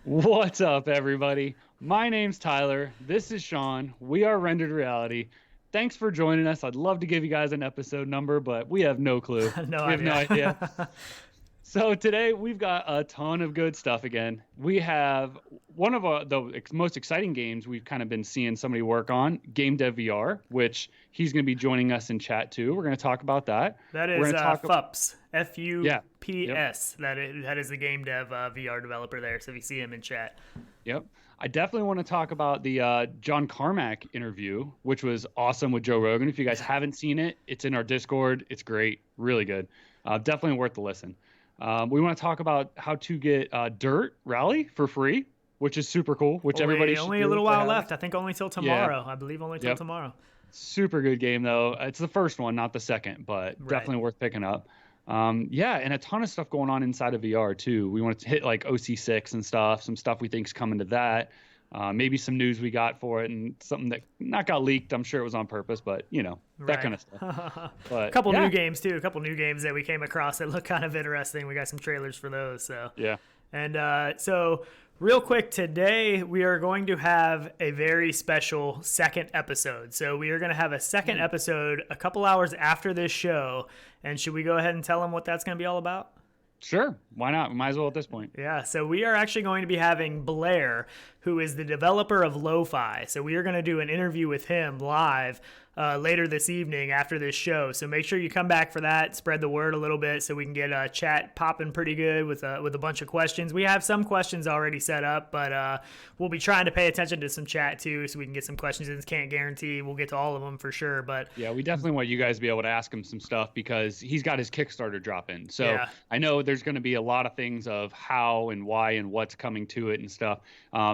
What's up, everybody? My name's Tyler. This is Sean. We are Rendered Reality. Thanks for joining us. I'd love to give you guys an episode number, but we have no clue. No We have no idea. idea. So today we've got a ton of good stuff again. We have one of the most exciting games we've kind of been seeing somebody work on, GameDev VR, which he's going to be joining us in chat too. We're going to talk about that. That We're is going to talk FUPS. Yeah. FUPS. That is the GameDev VR developer there. So if you see him in chat. Yep. I definitely want to talk about the John Carmack interview, which was awesome with Joe Rogan. If you guys haven't seen it, it's in our Discord. It's great. Really good. Definitely worth the listen. We want to talk about how to get Dirt Rally for free, which is super cool, which everybody should only do a little if they while haven't. left. I think only till tomorrow. I believe only till Yep. tomorrow. Super good game, though. It's the first one, not the second, but Right. definitely worth picking up. Yeah, and a ton of stuff going on inside of VR, too. We want to hit like OC6 and stuff, some stuff we think is coming to that. Maybe some news we got for it and something that not got leaked. I'm sure it was on purpose, but, you know, that kind of stuff. But, A couple yeah. new games, too. A couple new games that we came across that look kind of interesting. We got some trailers for those. So Yeah. And so, real quick, today we are going to have a very special second episode. So, we are going to have a second episode a couple hours after this show. And should we go ahead and tell them what that's going to be all about? Sure. Why not? We might as well at this point. Yeah, so we are actually going to be having Blair, who is the developer of Lo-Fi. So we are going to do an interview with him live later this evening after this show. So make sure you come back for that, spread the word a little bit so we can get a chat popping pretty good with a bunch of questions. We have some questions already set up, but we'll be trying to pay attention to some chat too so we can get some questions in. Can't guarantee we'll get to all of them for sure, but yeah, we definitely want you guys to be able to ask him some stuff because he's got his Kickstarter dropping. So Yeah. I know there's going to be a lot of things of how and why and what's coming to it and stuff.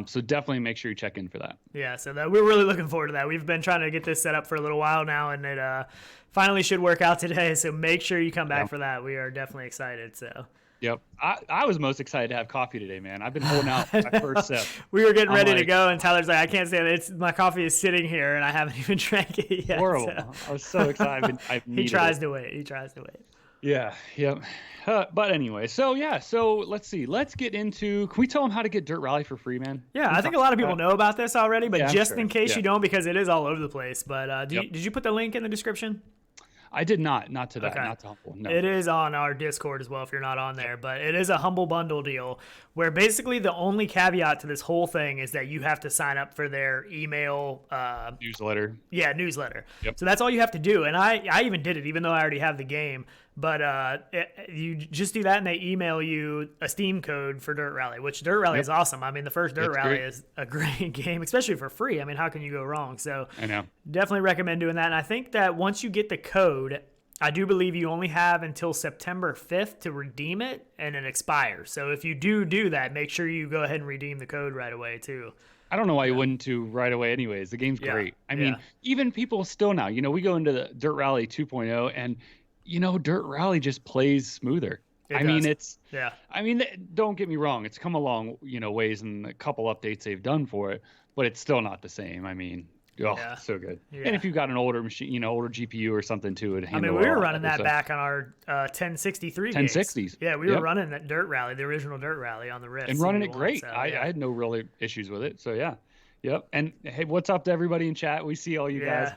So definitely make sure you check in for that. Yeah, so we're really looking forward to that. We've been trying to get this set up for a little while now, and it finally should work out today. So make sure you come back for that. We are definitely excited. So Yep. I was most excited to have coffee today, man. I've been holding out my first sip. we were getting I'm ready to like- go, and Tyler's like, "I can't stand it. My coffee is sitting here, and I haven't even drank it yet." Horrible. So I was so excited. he tries to wait. He tries to wait. Yeah. Yep. But anyway, so let's see. Let's get into. Can we tell them how to get Dirt Rally for free, man? Yeah, I think a lot of people know about this already, but Yeah, I'm just sure. in case Yeah. you don't, because it is all over the place. But Yep. did you put the link in the description? I did not to that, Okay. not to Humble. No. It is on our Discord as well if you're not on there, but it is a Humble Bundle deal where basically the only caveat to this whole thing is that you have to sign up for their email Newsletter. newsletter. Yep. So that's all you have to do. And I even did it, even though I already have the game. But you just do that, and they email you a Steam code for Dirt Rally, which Dirt Rally Yep. is awesome. I mean, the first Dirt It's Rally great. is a great game, especially for free. I mean, how can you go wrong? So I know. definitely recommend doing that. And I think that once you get the code, I do believe you only have until September 5th to redeem it, and it expires. So if you do that, make sure you go ahead and redeem the code right away too. I don't know why you wouldn't do right away anyways. The game's Yeah. great. I mean, even people still now, we go into the Dirt Rally 2.0 and, Dirt Rally just plays smoother. It mean, does. don't get me wrong. It's come a long, ways and a couple updates they've done for it, but it's still not the same. I mean, so good. Yeah. And if you've got an older machine, older GPU or something too, it I mean, we were running that back on our 1063 gigs. 1060s. Yeah, we were Yep. running that Dirt Rally, the original Dirt Rally on the Rift. And running it CV1, great. so, I yeah. had no real issues with it. So yeah. Yep. And hey, what's up to everybody in chat? We see all you guys.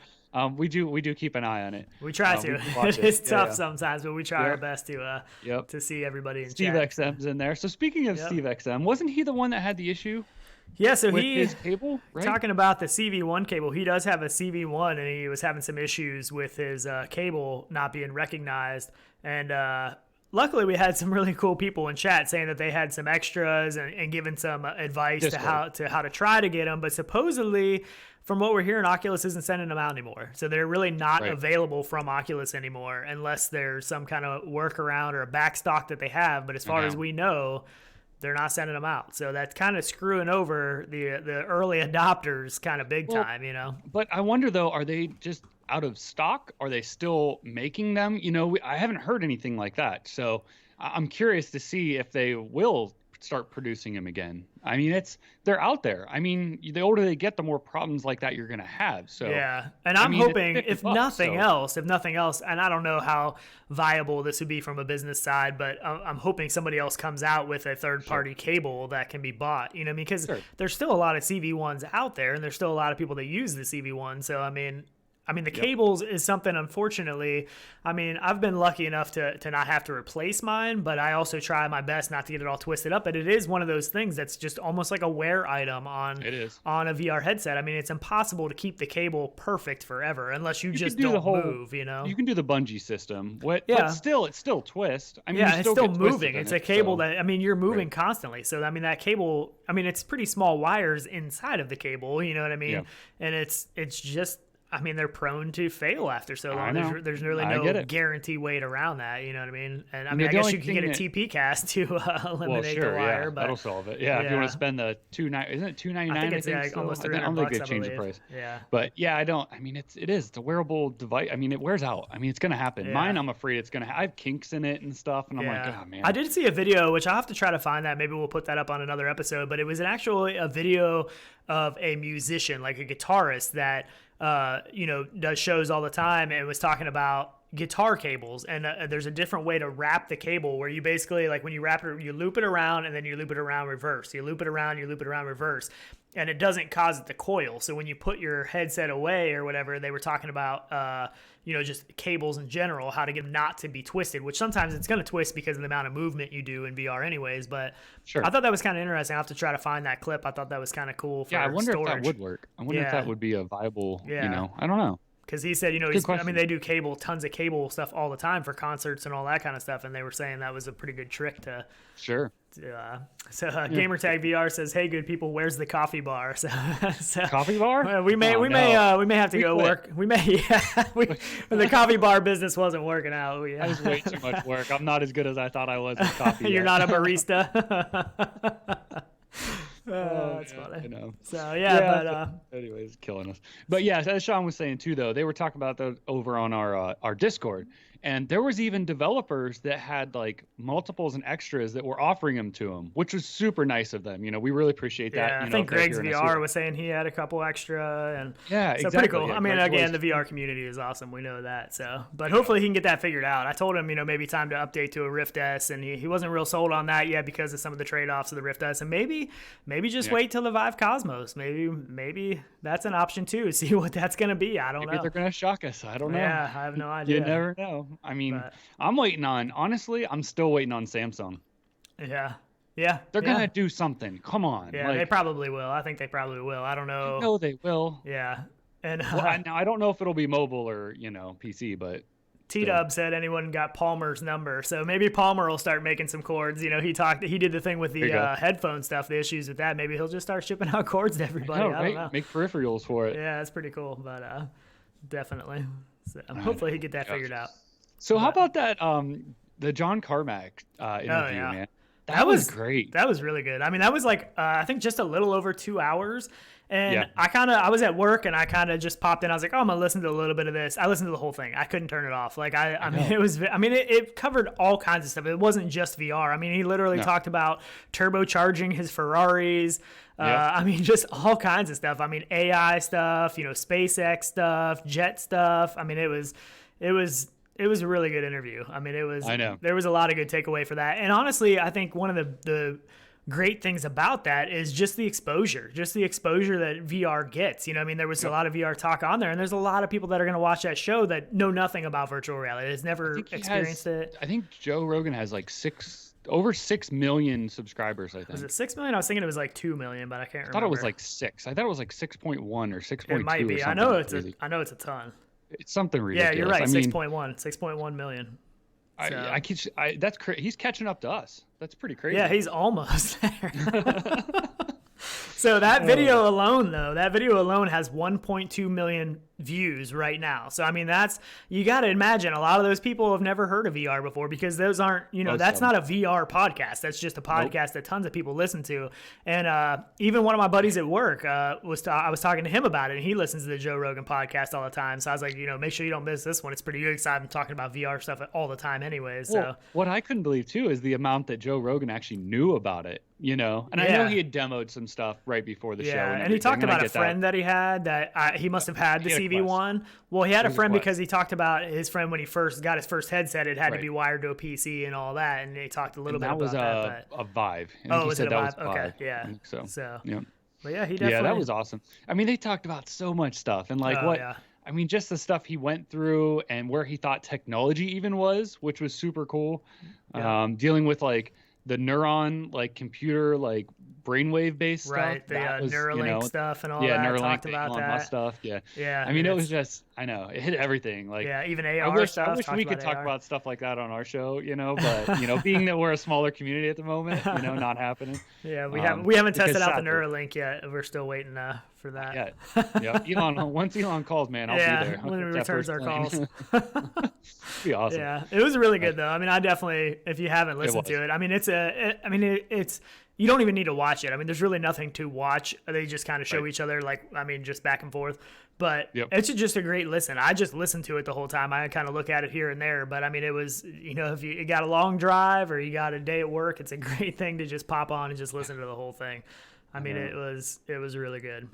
We do keep an eye on it. We try we to. can watch It's it. tough Yeah. sometimes, but we try Yeah. our best to see everybody in Steve chat. XM's in there. So speaking of Yep. Steve XM, wasn't he the one that had the issue Yeah, so with he his cable? Right? talking about the CV1 cable. He does have a CV1, and he was having some issues with his cable not being recognized. And luckily, we had some really cool people in chat saying that they had some extras and giving some advice to how to try to get them. But supposedly, from what we're hearing, Oculus isn't sending them out anymore. So they're really not Right. available from Oculus anymore unless there's some kind of workaround or a backstock that they have. But as far as we know, they're not sending them out. So that's kind of screwing over the early adopters kind of big time, But I wonder though, are they just out of stock? Are they still making them? I haven't heard anything like that. So I'm curious to see if they will start producing them again. I mean, they're out there. I mean, the older they get, the more problems like that you're going to have. So yeah, and I'm hoping if nothing else, and I don't know how viable this would be from a business side, but I'm hoping somebody else comes out with a third-party cable that can be bought. You know, because there's still a lot of CV1s out there, and there's still a lot of people that use the CV1. So I mean, the cables is something, unfortunately, I mean, I've been lucky enough to not have to replace mine, but I also try my best not to get it all twisted up. But it is one of those things that's just almost like a wear item on a VR headset. I mean, it's impossible to keep the cable perfect forever unless you just don't move, you know? You can do the bungee system, but still, it's still twist. I mean, it's still moving. It's a cable that, I mean, you're moving constantly. So, I mean, that cable, I mean, it's pretty small wires inside of the cable, you know what I mean? Yeah. And it's just, I mean, they're prone to fail after so long. There's really no guarantee weight around that. You know what I mean? And I mean, I guess you can get a TP cast to eliminate the wire, but that'll solve it. Yeah, if you want to spend the isn't it $299? I think it's almost $300. I don't think they changed the price. Yeah, but yeah, I mean, it is. It's a wearable device. I mean, it wears out. I mean, it's gonna happen. Yeah. Mine, I'm afraid it's gonna. I have kinks in it and stuff, and I'm like, oh man. I did see a video, which I'll have to try to find that. Maybe we'll put that up on another episode. But it was actually a video of a musician, like a guitarist that. Does shows all the time and was talking about guitar cables. And there's a different way to wrap the cable where you basically, like when you wrap it, you loop it around and then you loop it around reverse. You loop it around, reverse. And it doesn't cause it to coil. So when you put your headset away or whatever, they were talking about, just cables in general, how to get them not to be twisted, which sometimes it's going to twist because of the amount of movement you do in VR anyways. But I thought that was kind of interesting. I'll have to try to find that clip. I thought that was kind of cool for I wonder storage. If that would work. I wonder if that would be a viable, I don't know. Because he said, they do tons of cable stuff all the time for concerts and all that kind of stuff. And they were saying that was a pretty good trick to. Sure. Gamertag VR says, "Hey, good people, where's the coffee bar?" So coffee bar? We may have to go work. The coffee bar business wasn't working out. That was way too much work. I'm not as good as I thought I was with coffee. You're not a barista. That's funny. So but anyways, killing us. But yeah, as Sean was saying too, though, they were talking about that over on our Discord, and there was even developers that had like multiples and extras that were offering them to them, which was super nice of them. We really appreciate that. I think Greg's VR was saying he had a couple extra, and exactly. Pretty cool. I mean, again, the VR community is awesome. We know that. So, but hopefully he can get that figured out. I told him, maybe time to update to a Rift S, and he wasn't real sold on that yet because of some of the trade-offs of the Rift S, and maybe just wait till the Vive Cosmos. Maybe that's an option too. See what that's going to be. I don't know. Maybe they're going to shock us. I don't know. Yeah, I have no idea. You never know. I mean, I'm still waiting on Samsung. Yeah. They're going to do something. Come on. Yeah, they probably will. I think they probably will. I don't know. No, they will. Yeah. And now I don't know if it'll be mobile or, PC, but T-Dub said anyone got Palmer's number. So maybe Palmer will start making some cords. He did the thing with the headphone stuff, the issues with that. Maybe he'll just start shipping out cords to everybody. I don't know. Make peripherals for it. Yeah, that's pretty cool. But definitely. So hopefully he get that figured out. So how about that the John Carmack interview, man? That was great. That was really good. I mean, that was like I think just a little over 2 hours. And I was at work and I kind of just popped in. I was like, oh, I'm going to listen to a little bit of this. I listened to the whole thing. I couldn't turn it off. Like it covered all kinds of stuff. It wasn't just VR. I mean, he literally talked about turbocharging his Ferraris. I mean, just all kinds of stuff. I mean, AI stuff, SpaceX stuff, jet stuff. I mean, it was a really good interview. I mean, there was a lot of good takeaway for that. And honestly, I think one of the great things about that is just the exposure that VR gets. There was a lot of VR talk on there, and there's a lot of people that are going to watch that show that know nothing about virtual reality. Has never experienced it. I think Joe Rogan has like over 6 million subscribers, I think. Was it 6 million? I was thinking it was like 2 million, but I can't remember. I thought it was like 6. I thought it was like 6.1 or 6.2. It might be. I know it's a ton. It's something ridiculous. Yeah, you're right. 6.1 million. So. That's he's catching up to us. That's pretty crazy. Yeah, he's almost there. So that video alone has 1.2 million views right now. So I mean, you got to imagine a lot of those people have never heard of VR before, because those aren't, that's not a VR podcast. That's just a podcast that tons of people listen to. And even one of my buddies at work I was talking to him about it, and he listens to the Joe Rogan podcast all the time. So I was like, make sure you don't miss this one. It's pretty good because I'm talking about VR stuff all the time anyway. So what I couldn't believe too is the amount that Joe Rogan actually knew about it. you know. And I know he had demoed some stuff right before the show. And he talked about a friend that he had that he must have had the CV1. Well, he had a friend because he talked about his friend when he first got his first headset. It had to be wired to a PC and all that. And they talked a little bit about that. That was a Vive. Oh, was it a Vive? Okay, yeah. So yeah. But yeah, he definitely. Yeah, that was awesome. I mean, they talked about so much stuff and like I mean, just the stuff he went through and where he thought technology even was, which was super cool. Yeah. Dealing with like the neuron, like computer, like brainwave based stuff. Right, the Neuralink stuff and all that. Yeah, Neuralink, talked about that stuff. Yeah. Yeah. I mean, it was just, I know, it hit everything. Like, yeah, even AR stuff. I wish we could talk about stuff like that on our show, you know, but, you know, being that we're a smaller community at the moment, you know, not happening. Yeah, we haven't tested out the Neuralink yet. We're still waiting for that. Yeah, once Elon calls, man, I'll be there. When he returns our calls. Be awesome. Yeah, it was really good though. I mean, I definitely, if you haven't listened to it, I mean, it's you don't even need to watch it. I mean, there's really nothing to watch. They just kind of show each other, like, I mean, just back and forth. But it's just a great listen. I just listened to it the whole time. I kind of look at it here and there. But, I mean, it was, you know, if you got a long drive or you got a day at work, it's a great thing to just pop on and just listen to the whole thing. I mean, it was really good.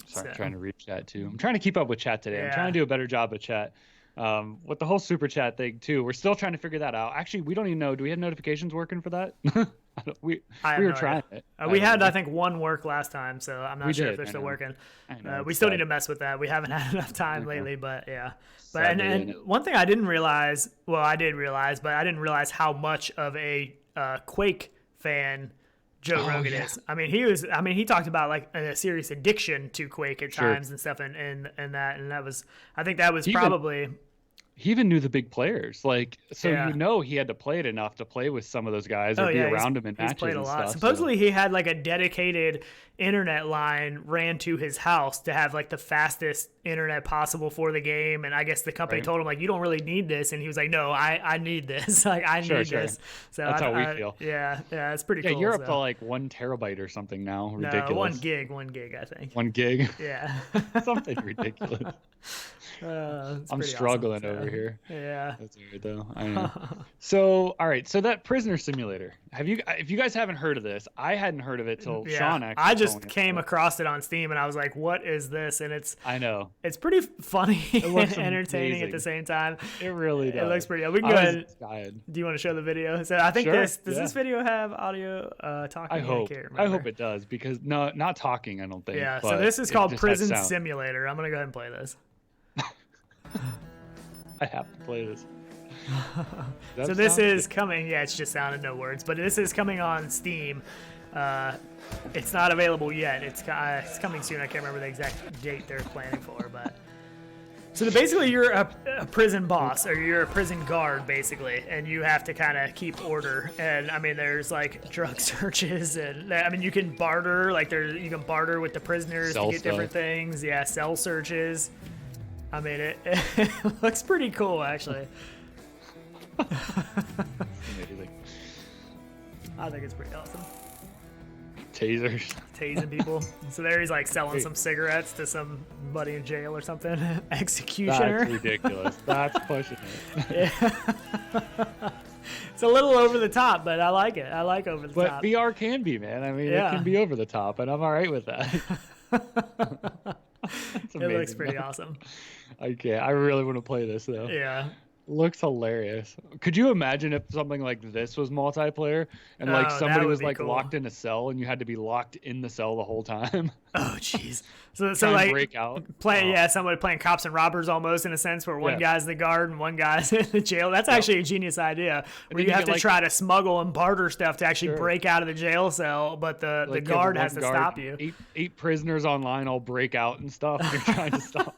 Sorry, I'm trying to read chat, too. I'm trying to keep up with chat today. I'm trying to do a better job of chat. With the whole super chat thing, too, we're still trying to figure that out. Actually, we don't even know. Do we have notifications working for that? we were trying it. We had, I think, one work last time, so I'm not sure if they're still working. We still need to mess with that. We haven't had enough time lately, but yeah. But and one thing I didn't realize, well, I did realize, but I didn't realize how much of a Quake fan Joe Rogan is. I mean, he talked about like a serious addiction to Quake at times and stuff, and that was, I think that was probably. He even knew the big players, like, so you know he had to play it enough to play with some of those guys or be around him in matches. He's played a lot. Stuff, supposedly he had like a dedicated internet line ran to his house to have like the fastest internet possible for the game, and I guess the company told him like, you don't really need this, and he was like, no, I need this. Like, I need this. So that's how we feel. Yeah, it's pretty cool. Yeah, you're up to like 1 terabyte or something now. Ridiculous. No, 1 gig, I think. 1 gig. Yeah. Something ridiculous. I'm struggling over here. Yeah. That's weird though. I know. So, all right. So that prisoner simulator. If you guys haven't heard of this, I hadn't heard of it till Sean actually. I just came across it on Steam and I was like, what is this? And I know. It's pretty funny and entertaining at the same time. It really does. It looks pretty. We can go ahead. Do you want to show the video? So I think does this video have audio talking? I hope it does, because not talking, I don't think. Yeah. So this is called Prison Simulator. I'm gonna go ahead and play this. I have to play this. So this is coming. Yeah, it's just sound and no words. But this is coming on Steam. It's not available yet. It's coming soon. I can't remember the exact date they're planning for. But so basically, you're a prison boss, or you're a prison guard, basically, and you have to kind of keep order. And I mean, there's like drug searches, and I mean, you can barter. Like you can barter with the prisoners to get different things. Yeah, cell searches. I mean, it looks pretty cool, actually. Amazing. I think it's pretty awesome. Tasers. Tasing people. So there he's like selling some cigarettes to somebody in jail or something. Executioner. That's ridiculous. That's pushing it. Yeah. It's a little over the top, but I like it. I like over the top. But VR can be, man. I mean, it can be over the top, and I'm all right with that. It looks pretty awesome. I really want to play this though. Yeah. Looks hilarious. Could you imagine if something like this was multiplayer and like somebody was like locked in a cell and you had to be locked in the cell the whole time? Oh jeez. So like break out. Somebody playing cops and robbers almost, in a sense, where one guy's the guard and one guy's in the jail. That's actually a genius idea, where you have to try to smuggle and barter stuff to actually break out of the jail cell, but the guard has to stop you. Eight prisoners online all break out and stuff. And you're trying to stop.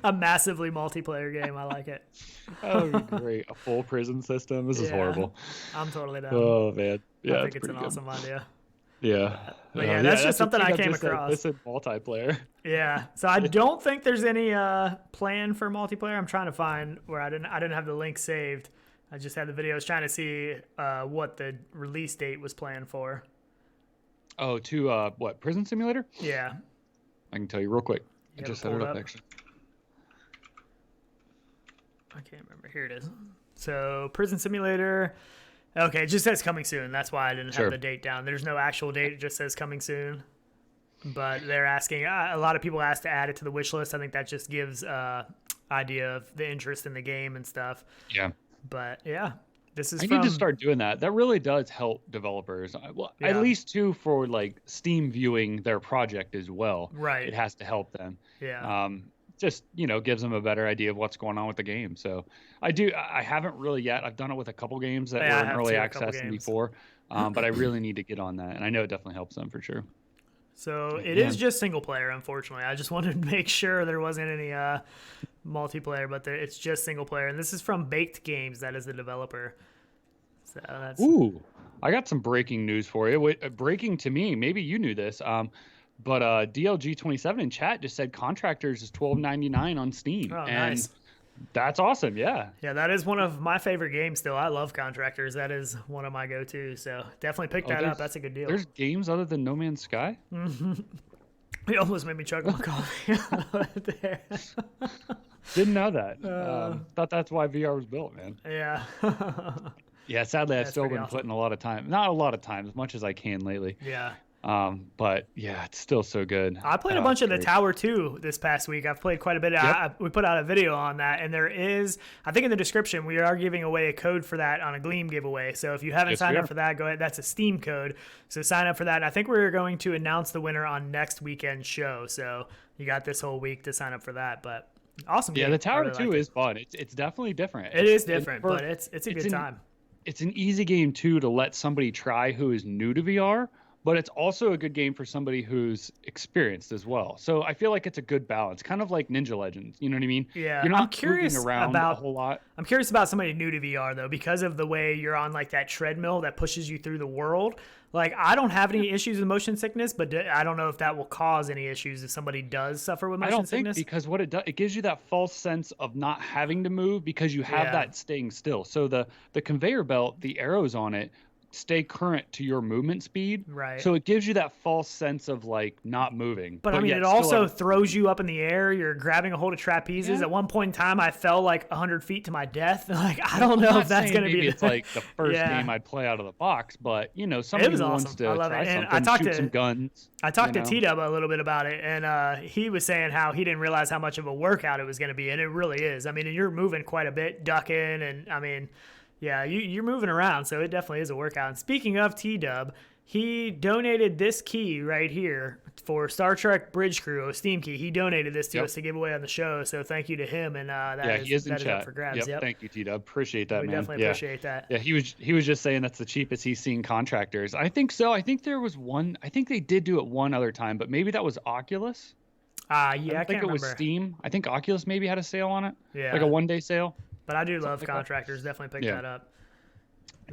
A massively multiplayer game. I like it. That would be great. A full prison system. This is horrible. I'm totally down. Oh man. Yeah, I think it's an awesome idea. Yeah. But that's just something I came across. This is multiplayer. Yeah. So I don't think there's any plan for multiplayer. I'm trying to find where I didn't have the link saved. I just had the video. I was trying to see what the release date was planned for. Oh, to what? Prison Simulator? Yeah. I can tell you real quick. I just set it up actually. I can't remember. Here it is. So Prison Simulator. Okay, it just says coming soon. That's why I didn't Sure. have the date down. There's no actual date. It just says coming soon. But they're asking, a lot of people asked to add it to the wish list. I think that just gives idea of the interest in the game and stuff. Yeah. But yeah, this is I need to start doing that. That really does help developers. Well, Yeah. at least too for like Steam viewing their project as well. Right. It has to help them. Yeah. Just, gives them a better idea of what's going on with the game. So I haven't really yet. I've done it with a couple games that Yeah, I were in have early too, a couple access and games. before. But I really need to get on that. And I know it definitely helps them for sure. So it is just single player, unfortunately. I just wanted to make sure there wasn't any multiplayer, but it's just single player. And this is from Baked Games, that is the developer. So that's Ooh, I got some breaking news for you. Breaking to me, maybe you knew this. But DLG27 in chat just said Contractors is $12.99 on Steam. Oh, and nice. That's awesome. Yeah. Yeah, that is one of my favorite games still. I love Contractors. That is one of my go-tos. So definitely pick that up. That's a good deal. There's games other than No Man's Sky? It almost made me chug my coffee there. Didn't know that. Thought that's why VR was built, man. Yeah. Yeah, sadly, I've That's still pretty been awesome. putting a lot of time. Not a lot of time, as much as I can lately. Yeah. But yeah, it's still so good. I played a bunch of The Tower 2 this past week. I've played quite a bit. Yep. We put out a video on that, and there is, I think in the description, we are giving away a code for that on a Gleam giveaway. So if you haven't Yes, signed we up are. for that, go ahead. That's a Steam code. So sign up for that. And I think we're going to announce the winner on next weekend's show. So you got this whole week to sign up for that. But awesome Yeah, game. The I Tower really 2 liked it. is fun. It's definitely different. It is different, but it's a good an- time. It's an easy game too to let somebody try who is new to VR, but it's also a good game for somebody who's experienced as well. So I feel like it's a good balance, kind of like Ninja Legends. You know what I mean? Yeah, You're not I'm curious moving around about a whole lot. I'm curious about somebody new to VR though, because of the way you're on like that treadmill that pushes you through the world. Like I don't have any issues with motion sickness, but I don't know if that will cause any issues if somebody does suffer with I motion don't think sickness. because what it does, it gives you that false sense of not having to move because you have Yeah. that staying still. So the conveyor belt, the arrows on it stay current to your movement speed. Right. So it gives you that false sense of like not moving. But I mean, yet it still also have- throws you up in the air. You're grabbing a hold of trapezes. Yeah. At one point in time, I fell like 100 feet to my death. Like I don't I'm know not if that's saying going to maybe be. it's like the first Yeah. game I'd play out of the box, but somebody was who wants awesome. to I love try it. And I something, talked shoot to- some guns. I talked you to know? T-Dub a little bit about it, and he was saying how he didn't realize how much of a workout it was going to be, and it really is. I mean, and you're moving quite a bit, ducking, and I mean, yeah, you're moving around, so it definitely is a workout. And speaking of T-Dub, he donated this key right here for Star Trek Bridge Crew, a Steam key. He donated this to Yep. us to give away on the show, so thank you to him. And Yeah, he is in that is up chat. for grabs. Yep. Thank you, T-Dub. Appreciate that, We man. definitely Yeah. appreciate that. Yeah, he was just saying that's the cheapest he's seen Contractors. I think so. I think there was one. I think they did do it one other time, but maybe that was Oculus. Yeah, I don't can't think it remember. was Steam. I think Oculus maybe had a sale on it. Yeah. Like a one-day sale. But I do love like that. Contractors. Definitely pick Yeah. that up.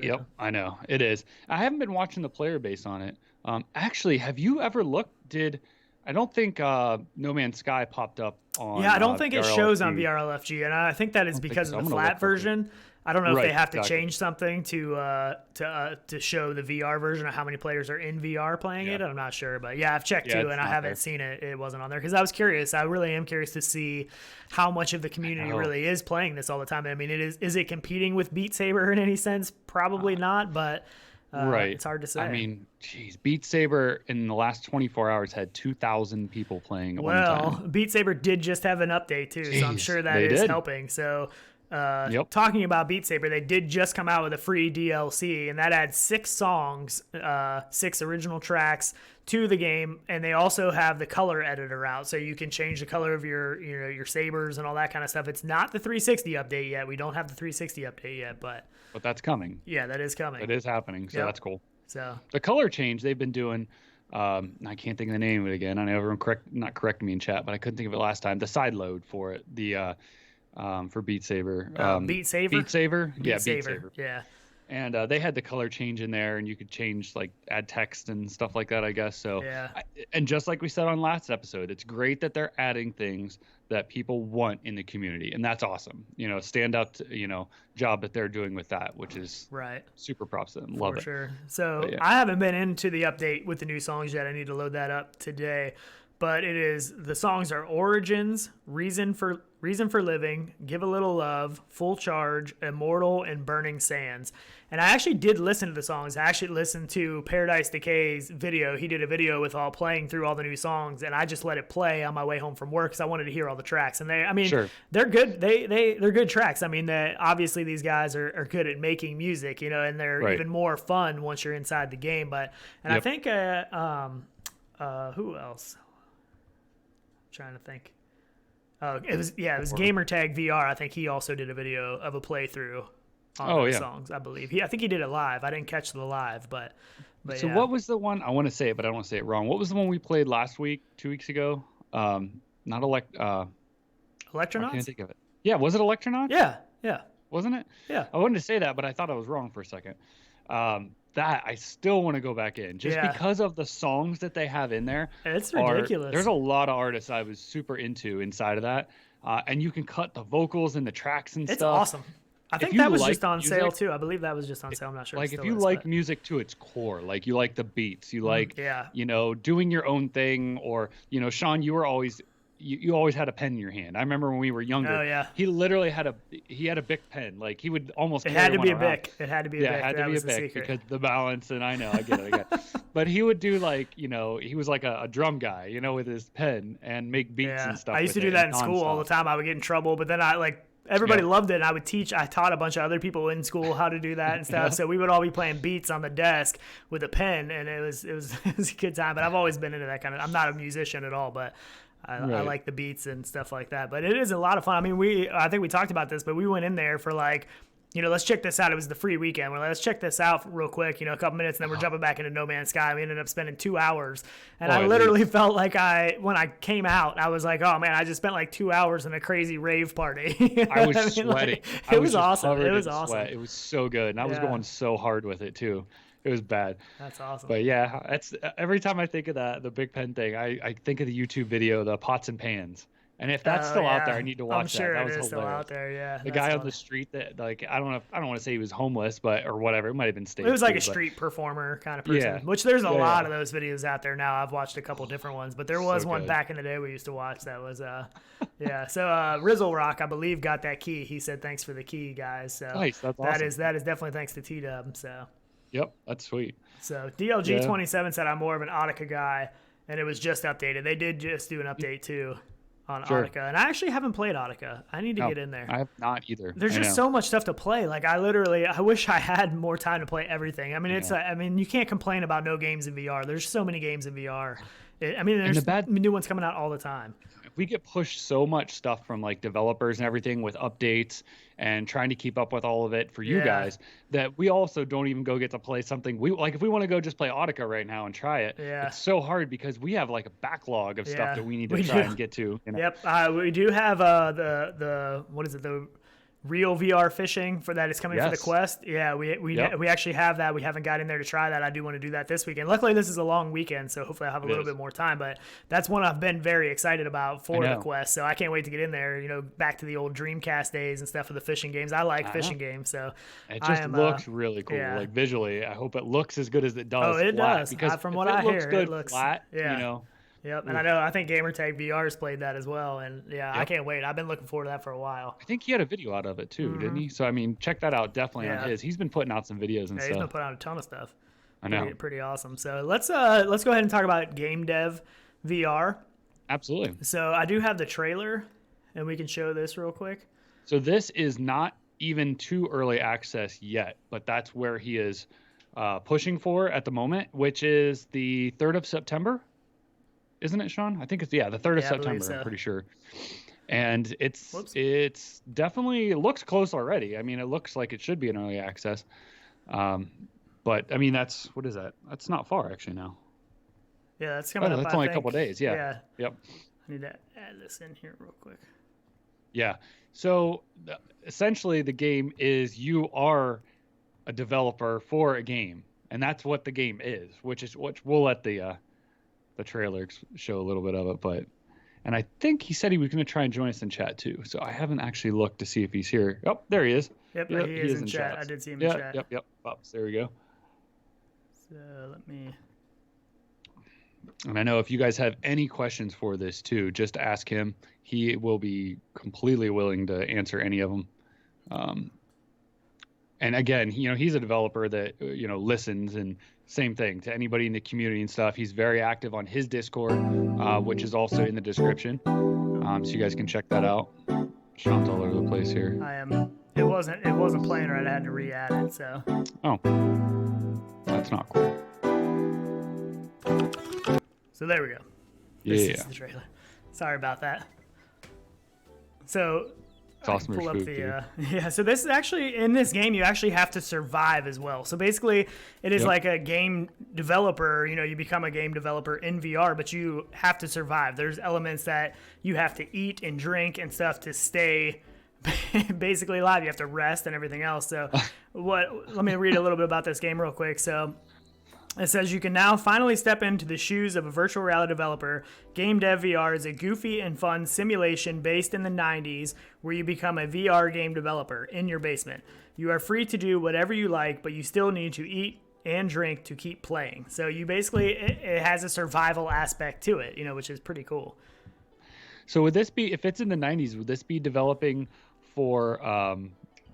Yep, I know it is. I haven't been watching the player base on it. Actually, have you ever looked? I don't think No Man's Sky popped up on. Yeah, I don't think it shows on VRLFG. VRLFG, and I think that is think because so. of I'm the gonna flat look real quick. version. I don't know if they Right, have to exactly. change something to show the VR version of how many players are in VR playing it. Yeah. I'm not sure, but yeah, I've checked Yeah, too, it's and I not haven't there. seen it. It wasn't on there because I was curious. I really am curious to see how much of the community know. really is playing this all the time. I mean, is it competing with Beat Saber in any sense? Probably not, but Right. it's hard to say. I mean, geez, Beat Saber in the last 24 hours had 2,000 people playing at one Well, time. Beat Saber did just have an update too, so I'm Jeez, sure that they is did. helping. So, Yep. talking about Beat Saber, they did just come out with a free DLC, and that adds 6 songs, 6 original tracks to the game, and they also have the color editor out, so you can change the color of your sabers and all that kind of stuff. It's not the 360 update yet. We don't have the 360 update yet, but But that's coming. yeah, that is coming. It is happening, so Yep. that's cool. So The color change they've been doing. I can't think of the name of it again. I know everyone not correcting me in chat, but I couldn't think of it last time. The side load for it, for Beat Saber. Beat Saber? Beat Saber. Yeah, Beat Saber. Saber. Yeah. And they had the color change in there, and you could change like add text and stuff like that, I guess. So, Yeah. And just like we said on last episode, it's great that they're adding things that people want in the community, and that's awesome. Stand up, job that they're doing with that, which is Right. super props to them. Love For it. sure. So But yeah. I haven't been into the update with the new songs yet. I need to load that up today. but the songs are Origins, Reason for Living, Give a Little Love, Full Charge, Immortal, and Burning Sands. And I actually did listen to the songs. I actually listened to Paradise Decay's video. He did a video with playing through all the new songs, and I just let it play on my way home from work because I wanted to hear all the tracks. And they're good. They're good tracks. I mean, obviously these guys are good at making music, and they're even more fun once you're inside the game. I think who else? I'm trying to think. It was Gamertag VR. I think he also did a video of a playthrough on those songs, I believe. I think he did it live. I didn't catch the live, but so yeah. What was the one? I want to say it, but I don't want to say it wrong. What was the one we played last week, 2 weeks ago? Not Electronauts? I can't think of it. Yeah, was it Electronauts? Yeah. Wasn't it? Yeah. I wanted to say that, but I thought I was wrong for a second. That I still want to go back in just because of the songs that they have in there. It's ridiculous. There's a lot of artists I was super into inside of that. And you can cut the vocals and the tracks and stuff. It's awesome. I think that was just on sale too. I believe that was just on sale. I'm not sure. Like if you like music to its core, like you like the beats, you like, doing your own thing, or, Sean, you were always, you always had a pen in your hand. I remember when we were younger. Oh yeah. He literally had a Bic pen. Like he would almost. It had to be a Bic. It had to be a Bic. Yeah, it had to be a Bic because the balance. And I know, I get it. But he would do he was like a drum guy, with his pen and make beats and stuff. I used to do that in school all the time. I would get in trouble, but then everybody loved it, and I taught a bunch of other people in school how to do that and stuff. So we would all be playing beats on the desk with a pen, and it was a good time. But I've always been into that kind of. I'm not a musician at all, but I like the beats and stuff like that. But it is a lot of fun. I mean, I think we talked about this, but we went in there for let's check this out. It was the free weekend. We're like, let's check this out real quick, a couple minutes, and then we're jumping back into No Man's Sky. We ended up spending 2 hours. And I literally felt like when I came out, I was like, oh man, I just spent 2 hours in a crazy rave party. I was sweating. It was awesome. It was awesome. Sweat. It was so good. And I was going so hard with it too. It was bad. That's awesome. But yeah, every time I think of that, the Big Pen thing, I think of the YouTube video, the Pots and Pans. And if that's still out there, I need to watch that. That was hilarious. Still out there, yeah. The guy on the street that, I don't want to say he was homeless, or whatever. It might have been stage. It was like a street performer kind of person, which there's a lot of those videos out there now. I've watched a couple different ones, but there was one back in the day we used to watch that was, So Rizzle Rock, I believe, got that key. He said, "Thanks for the key, guys." So nice. That's awesome. That is definitely thanks to T-Dub. So. Yep, that's sweet. So DLG27 said I'm more of an Audica guy, and it was just updated. They did just do an update too. On Audica, and I actually haven't played Audica. I need to get in there. I have not either. There's just so much stuff to play. I wish I had more time to play everything. I mean, you can't complain about no games in VR. There's so many games in VR. There's new ones coming out all the time. We get pushed so much stuff from developers and everything with updates and trying to keep up with all of it for you guys that we also don't even go get to play something. If we want to go just play Audica right now and try it, it's so hard because we have a backlog of stuff that we need to try and get to. Yep. We do have the what is it, the Real VR fishing for that is coming for the Quest. Yeah, we actually have that. We haven't got in there to try that. I do want to do that this weekend. Luckily, this is a long weekend, so hopefully I'll have a little bit more time. But that's one I've been very excited about for the Quest. So I can't wait to get in there. Back to the old Dreamcast days and stuff for the fishing games. I like fishing games, so it just looks really cool. Visually, I hope it looks as good as it does. Oh, it does. Because from what I hear, it looks flat. Yep, and I think Gamertag VR's played that as well, and I can't wait. I've been looking forward to that for a while. I think he had a video out of it too, didn't he? So check that out definitely on his. He's been putting out some videos and stuff. He's been putting out a ton of stuff. I know, pretty awesome. So let's go ahead and talk about GameDev VR. Absolutely. So I do have the trailer, and we can show this real quick. So this is not even too early access yet, but that's where he is pushing for at the moment, which is the 3rd of September. Isn't it, Sean? I think it's the 3rd of September. So. I'm pretty sure. And it's definitely, it looks close already. I mean, it looks like it should be an early access. But I mean, what is that? That's not far actually now. Yeah, that's coming up. That's only a couple days. Yeah. Yep. I need to add this in here real quick. Yeah. So essentially, the game is you are a developer for a game, and that's what the game is. Which we'll let the trailer show a little bit of it, and I think he said he was going to try and join us in chat too. So I haven't actually looked to see if he's here. Oh, there he is. Yep, he is in chat. I did see him in chat. Yep. Pops, there we go. So let me. And I know if you guys have any questions for this too, just ask him. He will be completely willing to answer any of them. And again, he's a developer that, listens, and same thing to anybody in the community and stuff. He's very active on his Discord, which is also in the description. So you guys can check that out. Sean's all over the place here. I am. It wasn't playing right. I had to re-add it. So. Oh, that's not cool. So there we go. This is the trailer. Sorry about that. So. It's awesome. Pull up the, so this is actually, in this game, you actually have to survive as well. So basically, it is like a game developer. You become a game developer in VR, but you have to survive. There's elements that you have to eat and drink and stuff to stay basically alive. You have to rest and everything else. So let me read a little bit about this game real quick. So it says, you can now finally step into the shoes of a virtual reality developer. GameDev VR is a goofy and fun simulation based in the 90s where you become a VR game developer in your basement. You are free to do whatever you like, but you still need to eat and drink to keep playing. So you basically, it has a survival aspect to it, which is pretty cool. So would this be, if it's in the 90s, would this be developing for,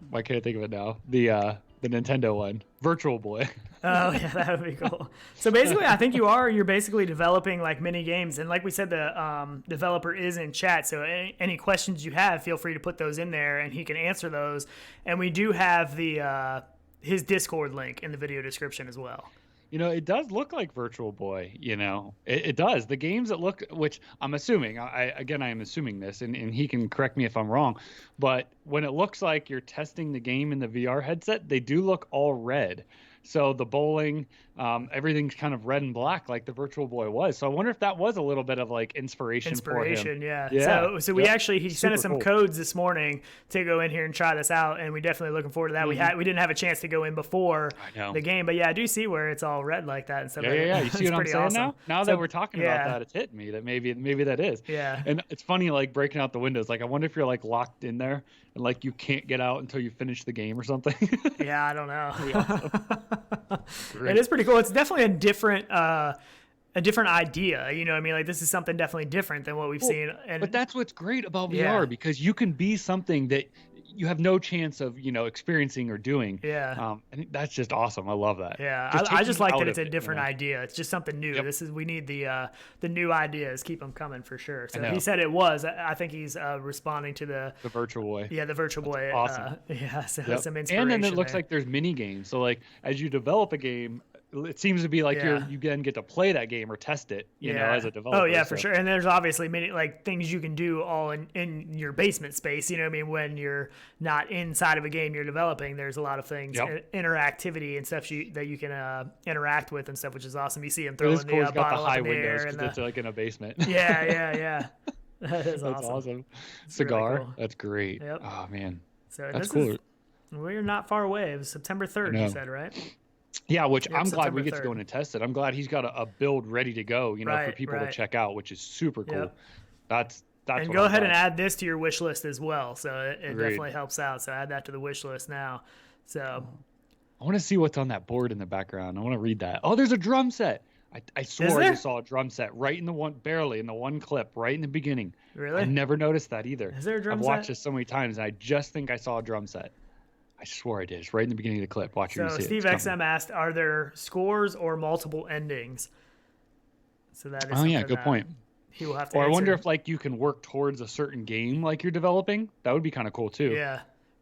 why can't I think of it now? The Nintendo one, Virtual Boy. Oh yeah, that would be cool. So basically, I think you're basically developing like mini games, and like we said, the developer is in chat. So any questions you have, feel free to put those in there, and he can answer those. And we do have the his Discord link in the video description as well. It does look like Virtual Boy, it does. The games that look, which I'm assuming, I am assuming this, and he can correct me if I'm wrong, but when it looks like you're testing the game in the VR headset, they do look all red. So the bowling, everything's kind of red and black like the Virtual Boy was. So I wonder if that was a little bit of like inspiration for him. Yeah. So we actually, he sent us some codes this morning to go in here and try this out, and we definitely looking forward to that. We didn't have a chance to go in before the game, but yeah, I do see where it's all red like that and stuff. Yeah. You see what I'm saying now? Now that we're talking about that, it's hit me that maybe that is. Yeah. And it's funny, like breaking out the windows. Like I wonder if you're like locked in there and like you can't get out until you finish the game or something. Yeah, I don't know. It is pretty cool. It's definitely a different idea. Like this is something definitely different than what we've seen. But that's what's great about VR, because you can be something that you have no chance of, experiencing or doing. Yeah. And that's just awesome. I love that. Yeah. I just like that it's a different idea. It's just something new. Yep. We need the new ideas. Keep them coming for sure. So he said it was. I think he's responding to the Virtual Boy. Yeah, the Virtual Boy. Awesome. So some inspiration. And then it looks like there's mini games. So like as you develop a game, it seems to be like you then get to play that game or test it, as a developer. Oh yeah, for sure. And there's obviously many like things you can do all in your basement space. When you're not inside of a game you're developing, there's a lot of things, interactivity and stuff that you can interact with and stuff, which is awesome. You see him throwing the bottle up in the air, and it's like in a basement. Yeah. That's awesome. Cigar. Really cool. That's great. Yep. Oh man, so that's cool. We're not far away. It was September 3rd, you said, right? Yeah, which I'm glad we get to go in and test it. I'm glad he's got a build ready to go, for people to check out, which is super cool. Yep. That's and go ahead and add this to your wish list as well. So it definitely helps out. So add that to the wish list now. So I want to see what's on that board in the background. I want to read that. Oh, there's a drum set. I swore I just saw a drum set right in the one clip right in the beginning. Really? I never noticed that either. Is there a drum set? I've watched this so many times, and I just think I saw a drum set. I swore I did. It's right in the beginning of the clip. Watch you see it. Steve XM asked, "Are there scores or multiple endings?" So that is. Oh yeah, good point. He will have to. Or I wonder if like you can work towards a certain game like you're developing. That would be kind of cool too. Yeah,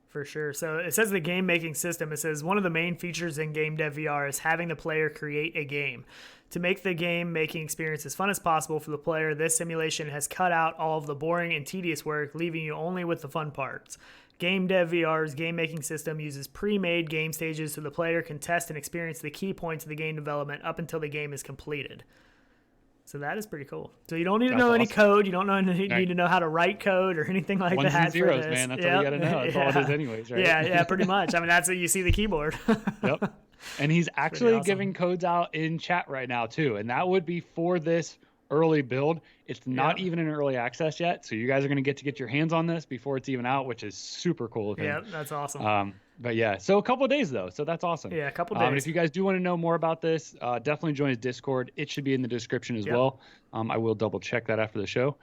for sure. So it says the game making system. It says one of the main features in GameDev VR is having the player create a game. To make the game making experience as fun as possible for the player, this simulation has cut out all of the boring and tedious work, leaving you only with the fun parts. GameDev VR's game-making system uses pre-made game stages so the player can test and experience the key points of the game development up until the game is completed. So that is pretty cool. So you don't need to know any code. You don't need to know how to write code or anything like that. Ones and zeros, man. That's all you got to know. That's all it is anyways, right? Yeah, pretty much. I mean, that's what you see the keyboard. Yep. And he's actually giving codes out in chat right now, too. And that would be for this early build. It's not even in early access yet, so you guys are going to get your hands on this before it's even out, which is super cool of him. Yeah, that's awesome. But yeah, so a couple of days though, so that's awesome. Yeah, a couple days. And if you guys do want to know more about this, definitely join his Discord. It should be in the description as well. I will double check that after the show.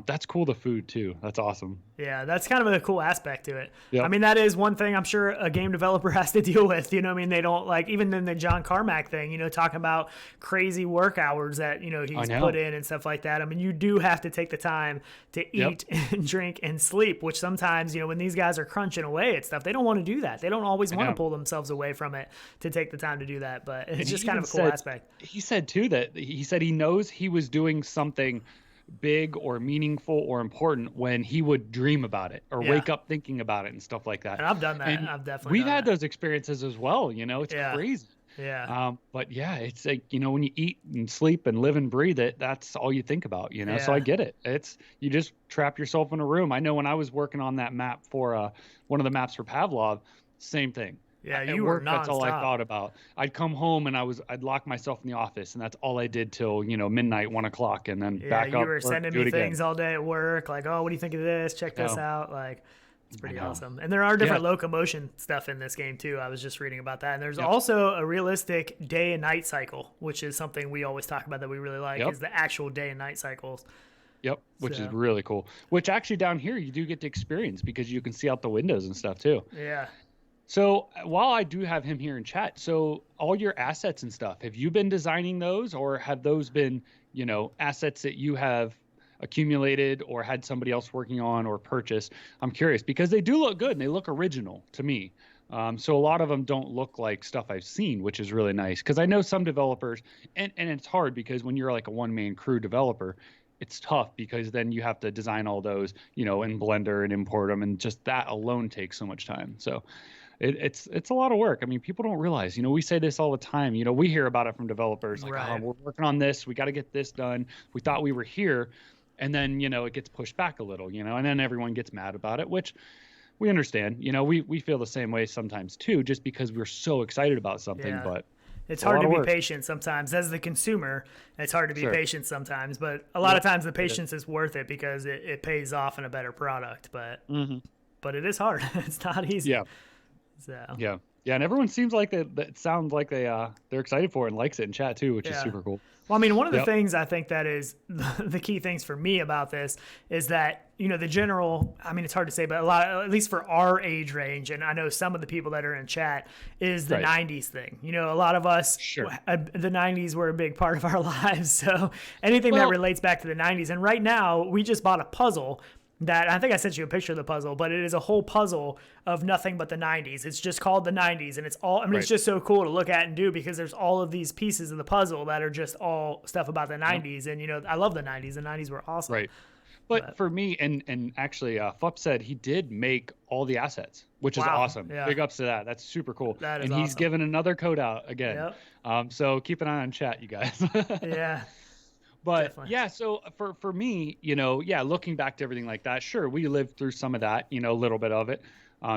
That's cool. The food too. That's awesome. Yeah, that's kind of a cool aspect to it. Yep. I mean, that is one thing I'm sure a game developer has to deal with. You know what I mean? They don't like, even in the John Carmack thing, you know, talking about crazy work hours that, you know, he's put in and stuff like that. I mean, you do have to take the time to eat and drink and sleep, which sometimes, you know, when these guys are crunching away at stuff, they don't want to do that. They don't always want to pull themselves away from it to take the time to do that. But it's just kind of a cool aspect. He said too that he knows he was doing something big or meaningful or important when he would dream about it or wake up thinking about it and stuff like that. And I've done that. And I've definitely we've had those experiences as well. You know, it's crazy. Yeah. But yeah, it's like, you know, when you eat and sleep and live and breathe it, that's all you think about, you know? So I get it. You just trap yourself in a room. I know when I was working on that map for one of the maps for Pavlov, same thing. Yeah, at work, that's all I thought about. I'd come home and I'd lock myself in the office, and that's all I did till, you know, midnight, 1 o'clock, and then back up. You were sending me things all day at work, like, oh, what do you think of this? Check this out. Like, it's pretty awesome. And there are different locomotion stuff in this game too. I was just reading about that. And there's also a realistic day and night cycle, which is something we always talk about that we really like, is the actual day and night cycles. Yep, which is really cool. Which actually down here you do get to experience because you can see out the windows and stuff too. Yeah. So while I do have him here in chat, so all your assets and stuff, have you been designing those, or have those been, you know, assets that you have accumulated or had somebody else working on or purchased? I'm curious because they do look good and they look original to me. So a lot of them don't look like stuff I've seen, which is really nice because I know some developers, and it's hard because when you're like a one-man crew developer, it's tough because then you have to design all those, you know, in Blender and import them, and just that alone takes so much time. So it's a lot of work. I mean, people don't realize, you know, we say this all the time, you know, we hear about it from developers like, oh, we're working on this. We got to get this done. We thought we were here. And then, you know, it gets pushed back a little, you know, and then everyone gets mad about it, which we understand. You know, we feel the same way sometimes too, just because we're so excited about something, but it's hard to be patient sometimes as the consumer. It's hard to be patient sometimes, but a lot of times the patience is worth it because it pays off in a better product, but it is hard. It's not easy. Yeah. So. Yeah, and everyone seems like it sounds like they're excited for it and likes it in chat too, which is super cool. Well, I mean, one of the things I think that is the key things for me about this is that, you know, the general, I mean, it's hard to say, but a lot, at least for our age range, and I know some of the people that are in chat, is the 90s thing. You know, a lot of us, the 90s were a big part of our lives. So anything that relates back to the 90s. And right now, we just bought a puzzle that I think I sent you a picture of the puzzle, but it is a whole puzzle of nothing but the 90s. It's just called the 90s, and it's all, I mean, it's just so cool to look at and do because there's all of these pieces of the puzzle that are just all stuff about the 90s. And, you know, I love the 90s. The 90s were awesome. Right. But for me, and actually, Fup said he did make all the assets, which is awesome. Yeah. Big ups to that. That's super cool. That is and he's given another code out again. So keep an eye on chat, you guys. Yeah. But definitely. yeah, so for me, you know, looking back to everything like that, sure, we lived through some of that, you know, a little bit of it,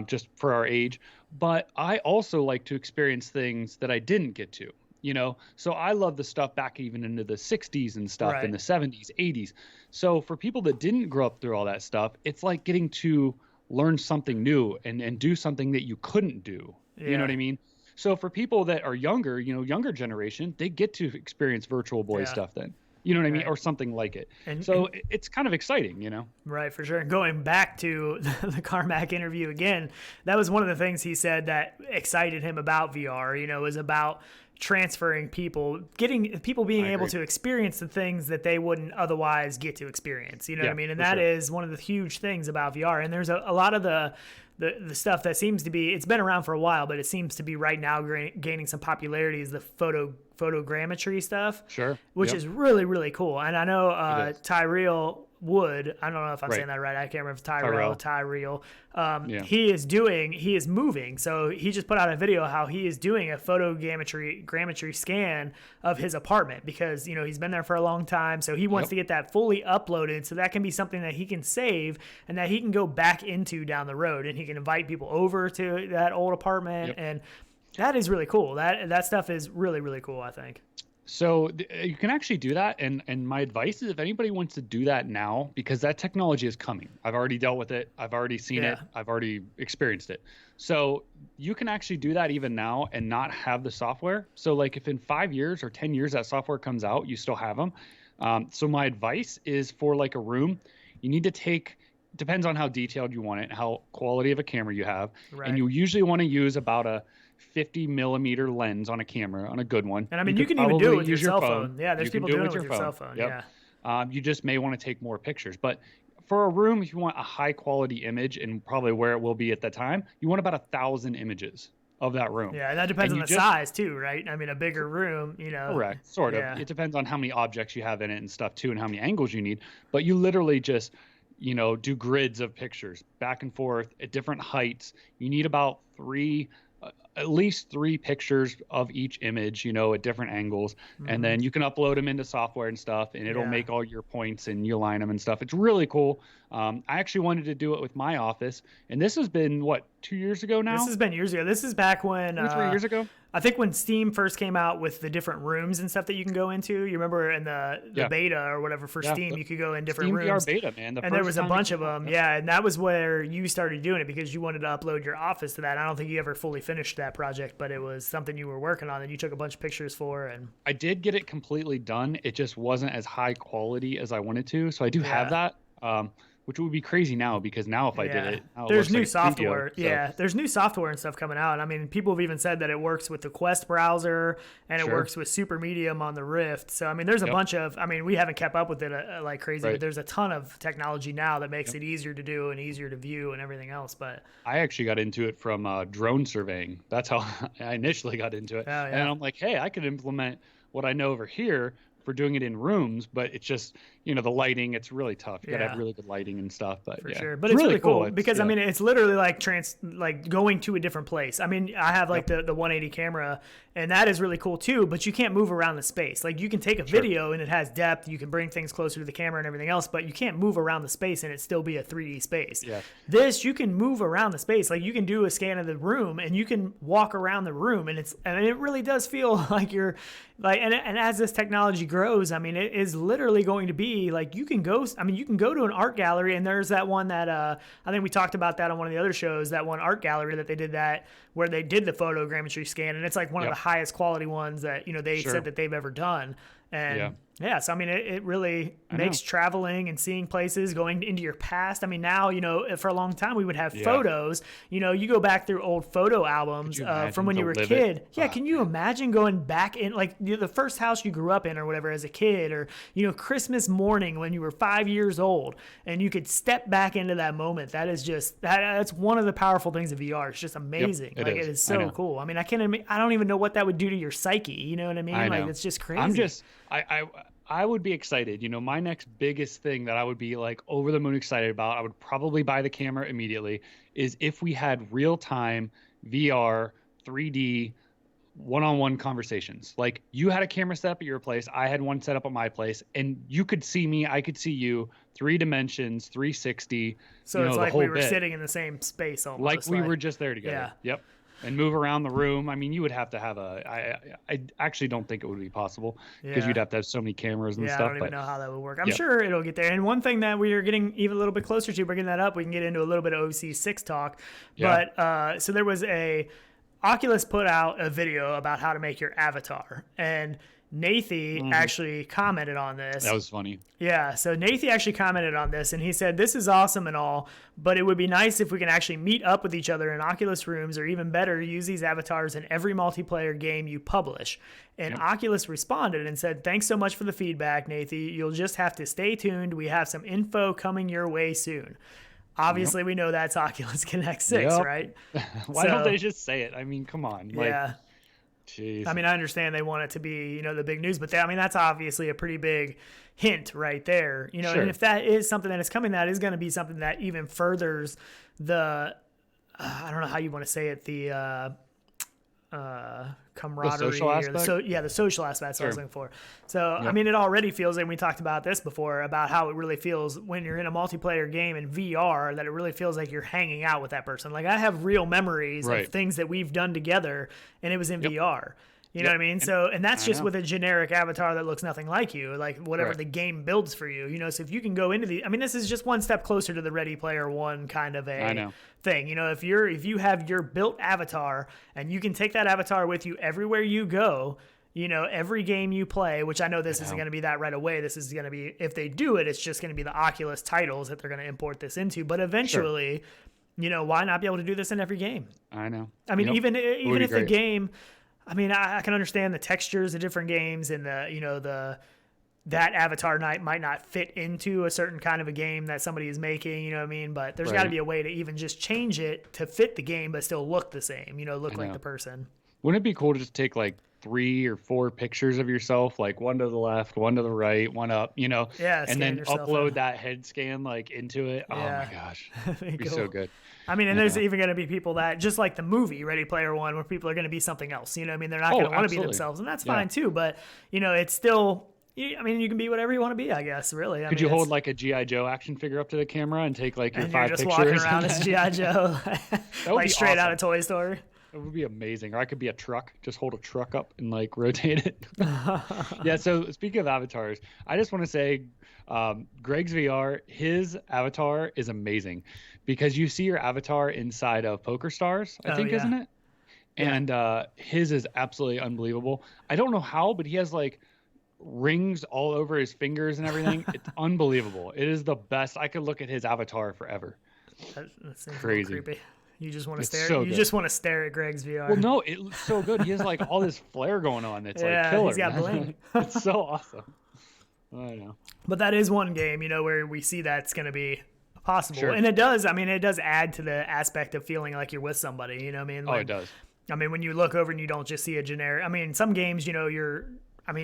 just for our age. But I also like to experience things that I didn't get to, you know. So I love the stuff back even into the 60s and stuff, in the 70s, 80s. So for people that didn't grow up through all that stuff, it's like getting to learn something new and do something that you couldn't do. You know what I mean? So for people that are younger, you know, younger generation, they get to experience Virtual Boy stuff then. You know what I mean? Or something like it. And it's kind of exciting, you know? Right, for sure. And going back to the Carmack interview again, that was one of the things he said that excited him about VR, you know, was about transferring people, getting people being able to experience the things that they wouldn't otherwise get to experience. You know what I mean? And that is one of the huge things about VR. And there's a lot of the stuff that seems to be, it's been around for a while, but it seems to be right now gaining some popularity is the photogrammetry stuff. Sure. Which is really, really cool. And I know Tyrell Wood, I don't know if I'm saying that right. I can't remember if Tyrell. He is moving. So he just put out a video how he is doing a photogrammetry scan of his apartment because, you know, he's been there for a long time. So he wants to get that fully uploaded so that can be something that he can save and that he can go back into down the road, and he can invite people over to that old apartment. And that is really cool. That stuff is really, really cool, I think. So you can actually do that, and my advice is if anybody wants to do that now, because that technology is coming. I've already dealt with it. I've already seen it. I've already experienced it. So you can actually do that even now and not have the software. So like if in 5 years or 10 years that software comes out, you still have them. So my advice is for like a room, you need to take, depends on how detailed you want it, how quality of a camera you have, and you usually want to use about a 50 millimeter lens on a camera, on a good one. And I mean, you can even do it with your cell phone. Yeah, there's people doing it with your cell phone. Yep. Yeah. You just may want to take more pictures. But for a room, if you want a high quality image, and probably where it will be at the time, you want about 1,000 images of that room. Yeah, and that depends on the size too, right? I mean, a bigger room, you know. Correct, sort of. It depends on how many objects you have in it and stuff too, and how many angles you need. But you literally just, you know, do grids of pictures back and forth at different heights. You need about at least three pictures of each image, you know, at different angles. And then you can upload them into software and stuff, and it'll make all your points and you align them and stuff. It's really cool. I actually wanted to do it with my office, and this has been, what, 2 years ago now? This has been years ago. This is back when... 3 years ago? I think when Steam first came out with the different rooms and stuff that you can go into, you remember in the beta or whatever for Steam, you could go in different rooms. Steam VR beta, man. And there was a bunch of them, and that was where you started doing it because you wanted to upload your office to that. I don't think you ever fully finished that project, but it was something you were working on and you took a bunch of pictures for. And I did get it completely done. It just wasn't as high quality as I wanted to, so I do have that. Which would be crazy now, because now if I did it, there's new software. There's new software and stuff coming out. I mean, people have even said that it works with the Quest browser and it works with Super Medium on the Rift. So I mean, there's a bunch of. I mean, we haven't kept up with it like crazy, but there's a ton of technology now that makes it easier to do and easier to view and everything else. But I actually got into it from drone surveying. That's how I initially got into it. And I'm like, hey, I could implement what I know over here for doing it in rooms, but it's just, you know, the lighting, it's really tough. You gotta have really good lighting and stuff, but for sure. But it's really cool because I mean, it's literally like going to a different place. I mean, I have like the 180 camera, and that is really cool too, but you can't move around the space. Like you can take a video and it has depth, you can bring things closer to the camera and everything else, but you can't move around the space and it still be a 3D space. This, you can move around the space. Like you can do a scan of the room and you can walk around the room, and it really does feel like you're like, and as this technology grows, I mean, it is literally going to be like you can go to an art gallery, and there's that one that I think we talked about that on one of the other shows, that one art gallery that they did that where they did the photogrammetry scan, and it's like one of the highest quality ones that, you know, they said that they've ever done. And so I mean, it really makes traveling and seeing places, going into your past. I mean, now, you know, for a long time we would have photos. You know, you go back through old photo albums from when you were a kid. Can you imagine going back in, like, the first house you grew up in or whatever as a kid, or, you know, Christmas morning when you were 5 years old, and you could step back into that moment. That is just that's one of the powerful things of VR. It's just amazing. It is so cool. I mean, I don't even know what that would do to your psyche. You know what I mean? Like, it's just crazy. I would be excited. You know, my next biggest thing that I would be like over the moon excited about, I would probably buy the camera immediately, is if we had real-time VR 3D one-on-one conversations. Like you had a camera set up at your place, I had one set up at my place, and you could see me, I could see you, 3 dimensions, 360. So it's like we were sitting in the same space almost. Like we were just there together. Yep. And move around the room. I mean, you would have to have I actually don't think it would be possible, because you'd have to have so many cameras and stuff. I don't even know how that would work. I'm sure it'll get there. And one thing that we are getting even a little bit closer to, bringing that up, we can get into a little bit of OC6 talk. But so there was Oculus put out a video about how to make your avatar, and Nathy actually commented on this. That was funny. Yeah, so Nathy actually commented on this, and he said, "This is awesome and all, but it would be nice if we can actually meet up with each other in Oculus rooms, or even better, use these avatars in every multiplayer game you publish." And Oculus responded and said, "Thanks so much for the feedback, Nathy. You'll just have to stay tuned. We have some info coming your way soon." Obviously, we know that's Oculus Connect 6, right? Why don't they just say it? I mean, come on. Yeah. Jeez. I mean, I understand they want it to be, you know, the big news, but that's obviously a pretty big hint right there, you know. And if that is something that is coming, that is going to be something that even furthers the, I don't know how you want to say it, the camaraderie, the social aspect? The social aspect I was looking for. So I mean, it already feels, and we talked about this before, about how it really feels when you're in a multiplayer game in VR, that it really feels like you're hanging out with that person. Like I have real memories of things that we've done together, and it was in VR. You know what I mean? So, and that's just know. with a generic avatar that looks nothing like you, like whatever Right. the game builds for you. You know, so if you can go into I mean, this is just one step closer to the Ready Player One kind of a thing. You know, if you have your built avatar and you can take that avatar with you everywhere you go, you know, every game you play, which I know this isn't going to be that right away. This is going to be, if they do it, it's just going to be the Oculus titles that they're going to import this into. But eventually, you know, why not be able to do this in every game? I know. I mean, even if the great. game, I mean, I can understand the textures of different games and that avatar might not fit into a certain kind of a game that somebody is making, you know what I mean? But there's got to be a way to even just change it to fit the game but still look the same, you know, look like the person. Wouldn't it be cool to just take like 3 or 4 pictures of yourself, like one to the left, one to the right, one up, you know, and then upload that head scan like into it? Oh my gosh, it'd be so good. I mean, and there's even going to be people that, just like the movie Ready Player One, where people are going to be something else. You know what I mean? They're not going to want to be themselves, and that's fine too. But, you know, it's still, I mean, you can be whatever you want to be, I guess, really. Could you hold like a G.I. Joe action figure up to the camera and take like your 5 pictures? And you're just walking around as G.I. Joe, like straight out of Toy Story. It would be amazing. Or I could be a truck, just hold a truck up and like rotate it. Yeah, so speaking of avatars, I just want to say Greg's VR, his avatar is amazing because you see your avatar inside of PokerStars, I think, isn't it? And his is absolutely unbelievable. I don't know how, but he has like rings all over his fingers and everything. It's unbelievable. It is the best. I could look at his avatar forever. That seems crazy. Creepy. You just want to stare. So you just want to stare at Greg's VR. Well, no, it looks so good. He has like all this flair going on. It's like killer. He's got bling. It's so awesome. I know. But that is one game, you know, where we see that's going to be possible, Sure. and it does. I mean, it does add to the aspect of feeling like you're with somebody. You know what I mean? Like, it does. I mean, when you look over and you don't just see a generic. I mean, some games, you know,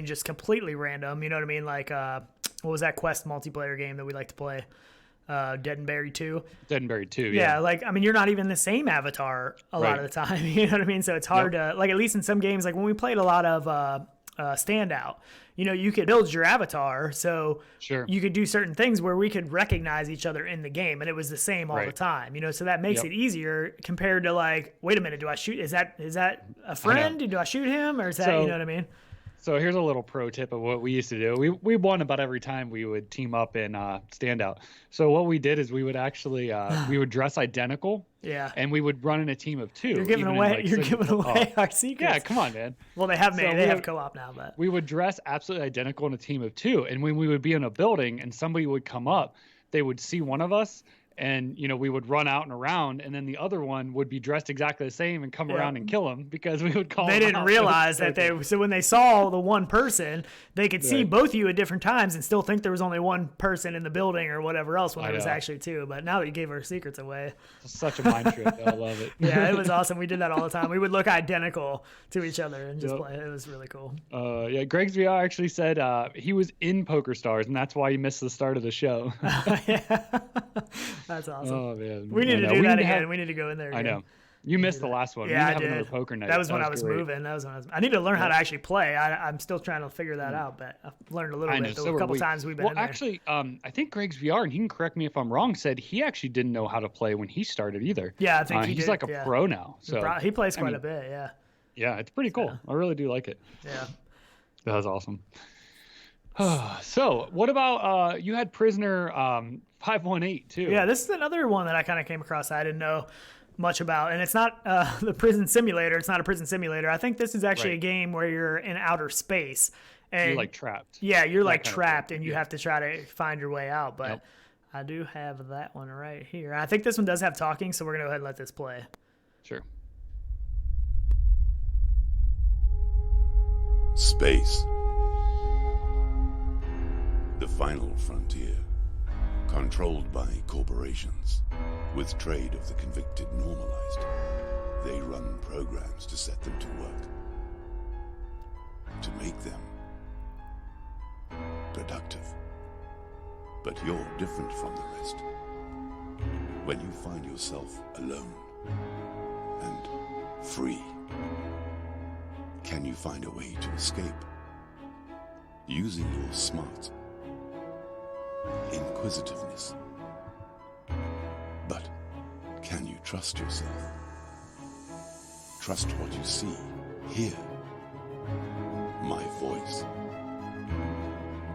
just completely random. You know what I mean? Like, what was that Quest multiplayer game that we like to play? Dead and Buried 2. Dead and Buried 2, yeah. Like, I mean, you're not even the same avatar a lot of the time. You know what I mean? So it's hard to, like, at least in some games, like when we played a lot of Standout, you know, you could build your avatar. So you could do certain things where we could recognize each other in the game, and it was the same all the time, you know, so that makes it easier compared to like, wait a minute, do I shoot? Is that a friend? Do I shoot him? Or is that, you know what I mean? So here's a little pro tip of what we used to do. We won about every time we would team up in Standout. So what we did is we would actually we would dress identical. Yeah. And we would run in a team of 2. You're giving away our secrets. Yeah, come on, man. Well, they have co-op now, but we would dress absolutely identical in a team of 2. And when we would be in a building and somebody would come up, they would see one of us. And, you know, we would run out and around, and then the other one would be dressed exactly the same and come around and kill him because we would call them out. They didn't realize that so when they saw the one person, they could see both of you at different times and still think there was only one person in the building or whatever else when there was actually 2. But now that you gave our secrets away. It's such a mind trick. I love it. Yeah, it was awesome. We did that all the time. We would look identical to each other and just play. It was really cool. Yeah, Greg's VR actually said he was in PokerStars, and that's why he missed the start of the show. That's awesome. Oh, man. We need to do that again. We need to go in there again. I know. You missed the last one. Yeah, we I have did. Another poker night. That was when I was moving. I need to learn how to actually play. I'm still trying to figure that out, but I've learned a little bit. A couple times we've been in there. Actually, I think Greg's VR, and he can correct me if I'm wrong, said he actually didn't know how to play when he started either. Yeah, I think he's like a pro now. So he plays quite a bit, yeah. Yeah, it's pretty cool. I really do like it. Yeah. That was awesome. So, what about you had Prisoner 518 too? Yeah, this is another one that I kind of came across I didn't know much about, and it's not the prison simulator. It's not a prison simulator. I think this is actually a game where you're in outer space and you're like trapped. Yeah, you're like trapped, and you have to try to find your way out. But I do have that one right here. I think this one does have talking, so we're gonna go ahead and let this play. Sure. Space. The final frontier, controlled by corporations, with trade of the convicted normalized. They run programs to set them to work, to make them productive. But you're different from the rest. When you find yourself alone and free, can you find a way to escape? Using your smart inquisitiveness. But can you trust yourself? Trust what you see, hear, my voice.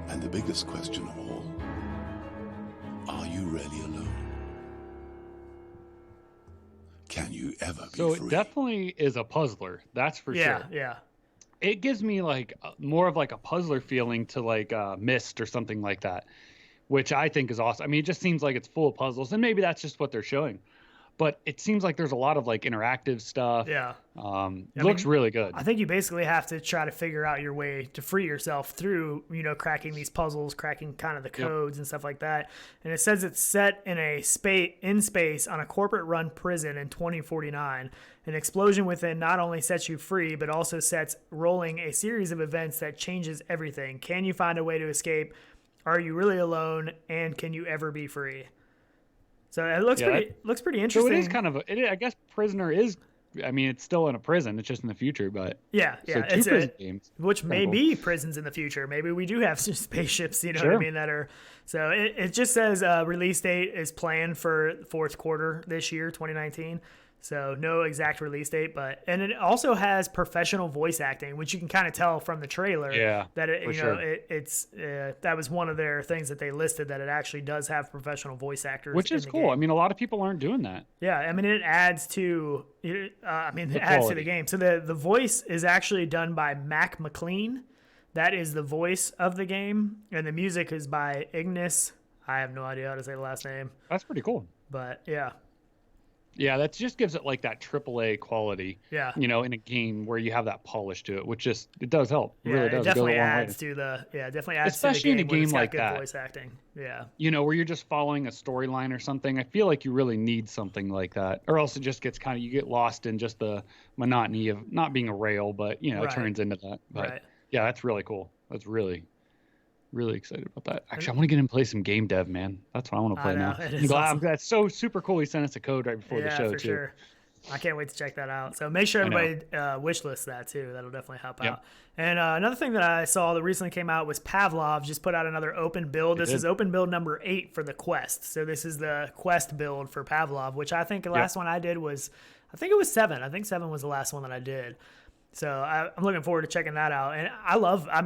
And the biggest question of all, are you really alone? Can you ever be So free? it definitely is a puzzler. That's for sure. Yeah. It gives me like more of like a puzzler feeling to like Myst or something like that, which I think is awesome. I mean, it just seems like it's full of puzzles, and maybe that's just what they're showing. But it seems like there's a lot of like interactive stuff. Yeah. Looks really good. I think you basically have to try to figure out your way to free yourself through, cracking these puzzles, cracking kind of the codes and stuff like that. And it says it's set in space on a corporate-run prison in 2049. An explosion within not only sets you free, but also sets rolling a series of events that changes everything. Can you find a way to escape? Are you really alone? And can you ever be free? So it looks pretty interesting. So it is kind of I guess Prisoner is. I mean, it's still in a prison. It's just in the future, but yeah. So two prison games, which may be prisons in the future. Maybe we do have some spaceships. You know what I mean? That are. So it just says release date is planned for fourth quarter this year, 2019. So no exact release date, and it also has professional voice acting, which you can kind of tell from the trailer. Yeah, that it's that was one of their things that they listed, that it actually does have professional voice actors, which is cool. Game. I mean, a lot of people aren't doing that. Yeah, I mean, it adds to the game. So the voice is actually done by Mac McLean. That is the voice of the game, and the music is by Ignis. I have no idea how to say the last name. That's pretty cool. But yeah. Yeah, that just gives it like that AAA quality. Yeah. In a game where you have that polish to it, which it does help. It really does. It definitely adds to the especially to the game in a game like good that. Voice acting. Yeah. Where you're just following a storyline or something. I feel like you really need something like that, or else it just gets you get lost in just the monotony of not being a rail, but it turns into that. But yeah, that's really cool. That's really excited about that. Actually, I want to get in and play some game dev, man. That's what I want to play now. That's so super cool. He sent us a code right before the show, too. Sure. I can't wait to check that out. So make sure everybody wishlist that, too. That'll definitely help out. And another thing that I saw that recently came out was Pavlov just put out another open build. This is open build number 8 for the Quest. So this is the Quest build for Pavlov, which I think the last one I did was, I think it was 7. I think 7 was the last one that I did. So I'm looking forward to checking that out. And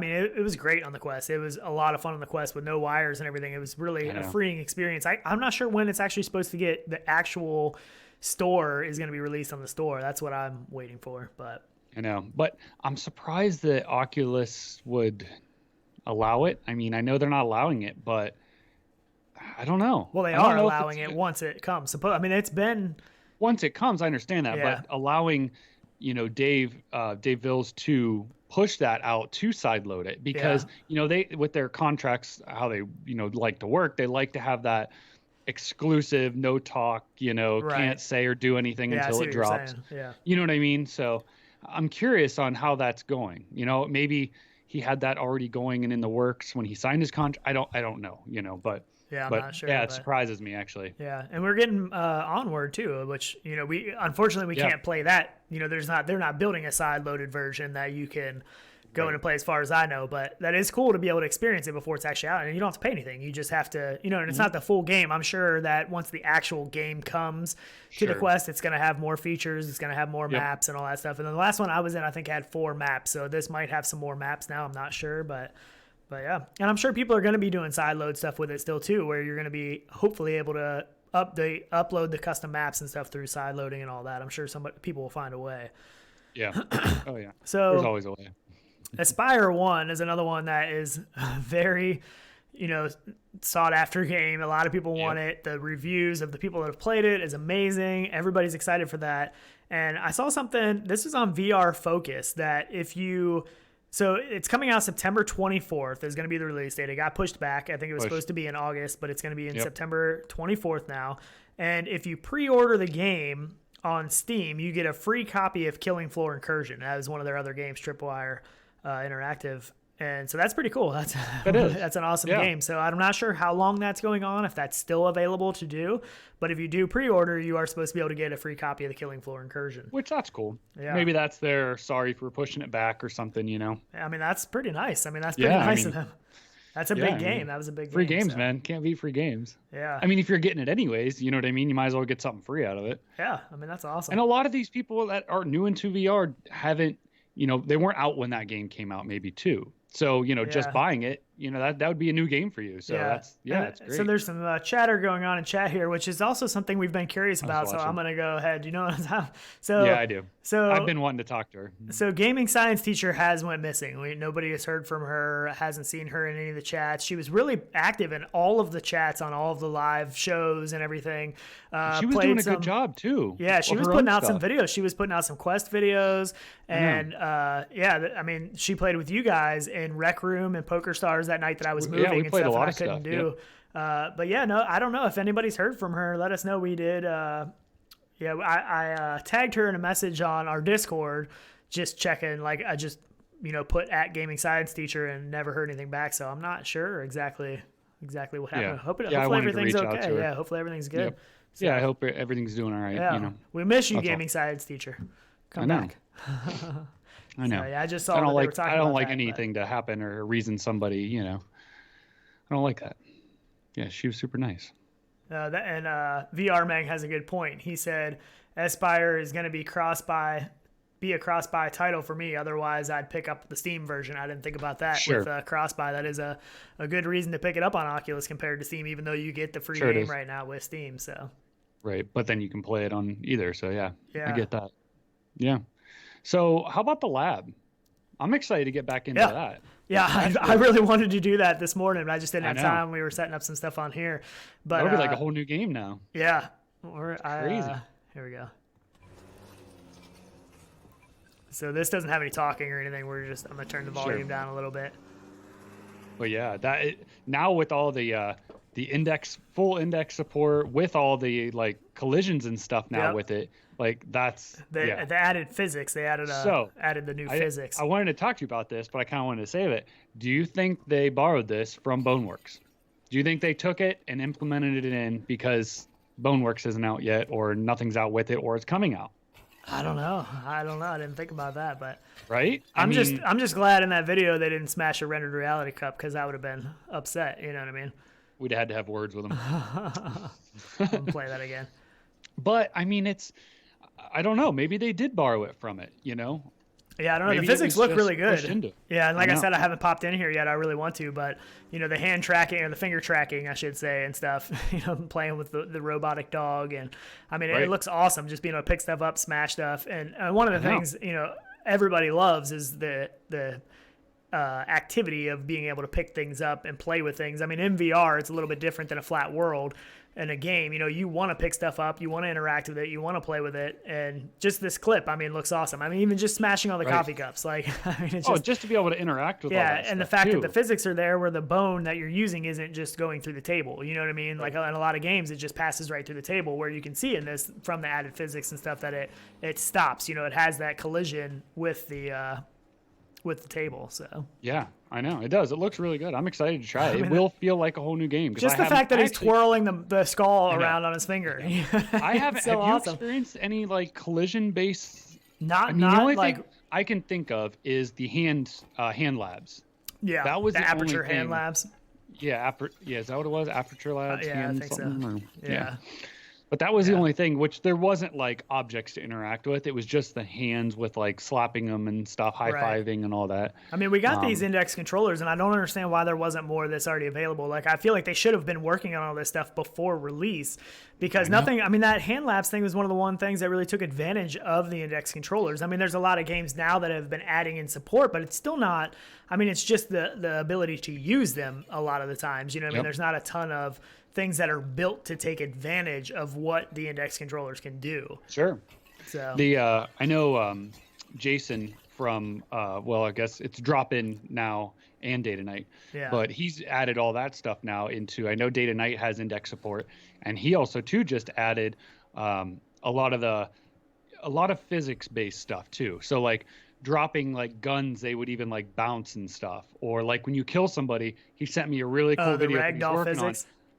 it was great on the Quest. It was a lot of fun on the Quest with no wires and everything. It was really a freeing experience. I'm not sure when it's actually supposed to get the actual store is going to be released on the store. That's what I'm waiting for. But I know. But I'm surprised that Oculus would allow it. I mean, I know they're not allowing it, but I don't know. Well, they are allowing it once it comes. It's been... Once it comes, I understand that. But allowing... Dave Vills to push that out to sideload it because, they, with their contracts, how they, like to work, they like to have that exclusive, no talk, can't say or do anything until it drops. Yeah. You know what I mean? So I'm curious on how that's going. Maybe he had that already going and in the works when he signed his contract. I don't know, but. Yeah, I'm not sure. Yeah, it surprises me actually. Yeah, and we're getting Onward too, which we unfortunately can't play that. They're not building a side-loaded version that you can go in and play, as far as I know. But that is cool to be able to experience it before it's actually out, and you don't have to pay anything. You just have to, and it's not the full game. I'm sure that once the actual game comes to the Quest, it's going to have more features. It's going to have more maps and all that stuff. And then the last one I was in, I think, had 4 maps. So this might have some more maps now. I'm not sure, But yeah, and I'm sure people are going to be doing sideload stuff with it still too, where you're going to be hopefully able to upload the custom maps and stuff through sideloading and all that. I'm sure people will find a way. Yeah. Oh yeah. So there's always a way. Aspire 1 is another one that is very, sought after game. A lot of people want it. The reviews of the people that have played it is amazing. Everybody's excited for that. And I saw something. This is on VR Focus that So it's coming out September 24th is going to be the release date. It got pushed back. I think it was supposed to be in August, but it's going to be in September 24th now. And if you pre-order the game on Steam, you get a free copy of Killing Floor Incursion. That is one of their other games, Tripwire Interactive. And so that's pretty cool. That's an awesome game. So I'm not sure how long that's going on, if that's still available to do. But if you do pre-order, you are supposed to be able to get a free copy of the Killing Floor Incursion. Which that's cool. Yeah. Maybe that's their sorry for pushing it back or something, I mean, that's pretty nice. That's pretty nice of them. That's a big game. That was a big free games, man. Can't beat free games. Yeah. I mean, if you're getting it anyways, you know what I mean? You might as well get something free out of it. Yeah. That's awesome. And a lot of these people that are new into VR haven't, they weren't out when that game came out, maybe too. So, just buying it, that would be a new game for you. So that's great. So there's some chatter going on in chat here, which is also something we've been curious about. So I'm going to go ahead. You know what I'm talking? So yeah, I do. So I've been wanting to talk to her. So gaming science teacher has went missing. Nobody has heard from her, hasn't seen her in any of the chats. She was really active in all of the chats on all of the live shows and everything. She was doing a good job too. Yeah, she was putting out some videos. She was putting out some Quest videos. And I mean, she played with you guys in Rec Room and Poker Stars that night that I was moving we and played stuff a lot I of couldn't stuff. do. But yeah, no, I don't know if anybody's heard from her. Let us know. We did. I tagged her in a message on our Discord, just checking. Like I just put at gaming science teacher and never heard anything back. So I'm not sure exactly what happened. Hopefully everything's okay. Yeah, hopefully everything's good. Yep. So, yeah, I hope everything's doing all right. Yeah. We miss you, That's gaming all. science teacher. Come I know. back. I know. So, yeah, I just saw. I don't like. I don't like anything to happen or a reason somebody. I don't like that. Yeah, she was super nice. VR Mang has a good point. He said Aspire is going to be a cross-buy title for me. Otherwise, I'd pick up the Steam version. I didn't think about that. Sure. With cross-buy. That is a good reason to pick it up on Oculus compared to Steam, even though you get the free game right now with Steam. So. Right, but then you can play it on either. So yeah, I get that. Yeah. So how about the lab? I'm excited to get back into that. Yeah, I really wanted to do that this morning, but I just didn't have time. We were setting up some stuff on here. But it'll be like a whole new game now. Yeah. Crazy. Here we go. So this doesn't have any talking or anything. I'm going to turn the volume down a little bit. But yeah, now with all the full index support with all the like collisions and stuff now with it, like that's the added physics. They added the new physics. I wanted to talk to you about this, but I kind of wanted to save it. Do you think they borrowed this from Boneworks? Do you think they took it and implemented it in because Boneworks isn't out yet, or nothing's out with it, or it's coming out? I don't know. I didn't think about that, but right. I'm just glad in that video they didn't smash a rendered reality cup, because I would have been upset. You know what I mean? We'd had to have words with them. Play that again. But I mean, I don't know. Maybe they did borrow it from it. Yeah, I don't know. Maybe the physics look really good. Yeah, and like I said, I haven't popped in here yet. I really want to, but the hand tracking, or the finger tracking, I should say, and stuff. Playing with the robotic dog, and I mean, it looks awesome. Just being able to pick stuff up, smash stuff, and one of the things everybody loves is the activity of being able to pick things up and play with things. I mean, in VR, it's a little bit different than a flat world. In a game, you want to pick stuff up, you want to interact with it, you want to play with it, and just this clip, I mean, looks awesome. I mean, even just smashing all the coffee cups, like, I mean, it's just to be able to interact with all that and the stuff fact too. that the physics are there, where the bone that you're using isn't just going through the table. You know what I mean? Like in a lot of games, it just passes right through the table. Where you can see in this, from the added physics and stuff, that it stops. It has that collision with the table. So yeah, I know it does. It looks really good. I'm excited to try it. It will feel like a whole new game. Just the fact that he's twirling the skull around on his finger. I haven't. So have awesome. you experienced any like collision based? Not the only like thing I can think of is the hand labs. Yeah, that was the aperture only hand thing. labs. Yeah, is that what it was? Aperture labs. Yeah, I think so. Yeah. But that was the only thing, which there wasn't like objects to interact with. It was just the hands with like slapping them and stuff, high-fiving and all that. I mean, we got these index controllers, and I don't understand why there wasn't more that's already available. Like, I feel like they should have been working on all this stuff before release, because that hand labs thing was one of the things that really took advantage of the index controllers. I mean, there's a lot of games now that have been adding in support, but it's still not, I mean, it's just the ability to use them a lot of the times. I mean, there's not a ton of things that are built to take advantage of what the index controllers can do. Sure. So I know Jason from I guess it's Drop In now and Data Night. Yeah. But he's added all that stuff now into. I know Data Night has index support, and he also too just added a lot of physics based stuff too. So like dropping like guns, they would even like bounce and stuff, or like when you kill somebody, he sent me a really cool video that he's working on.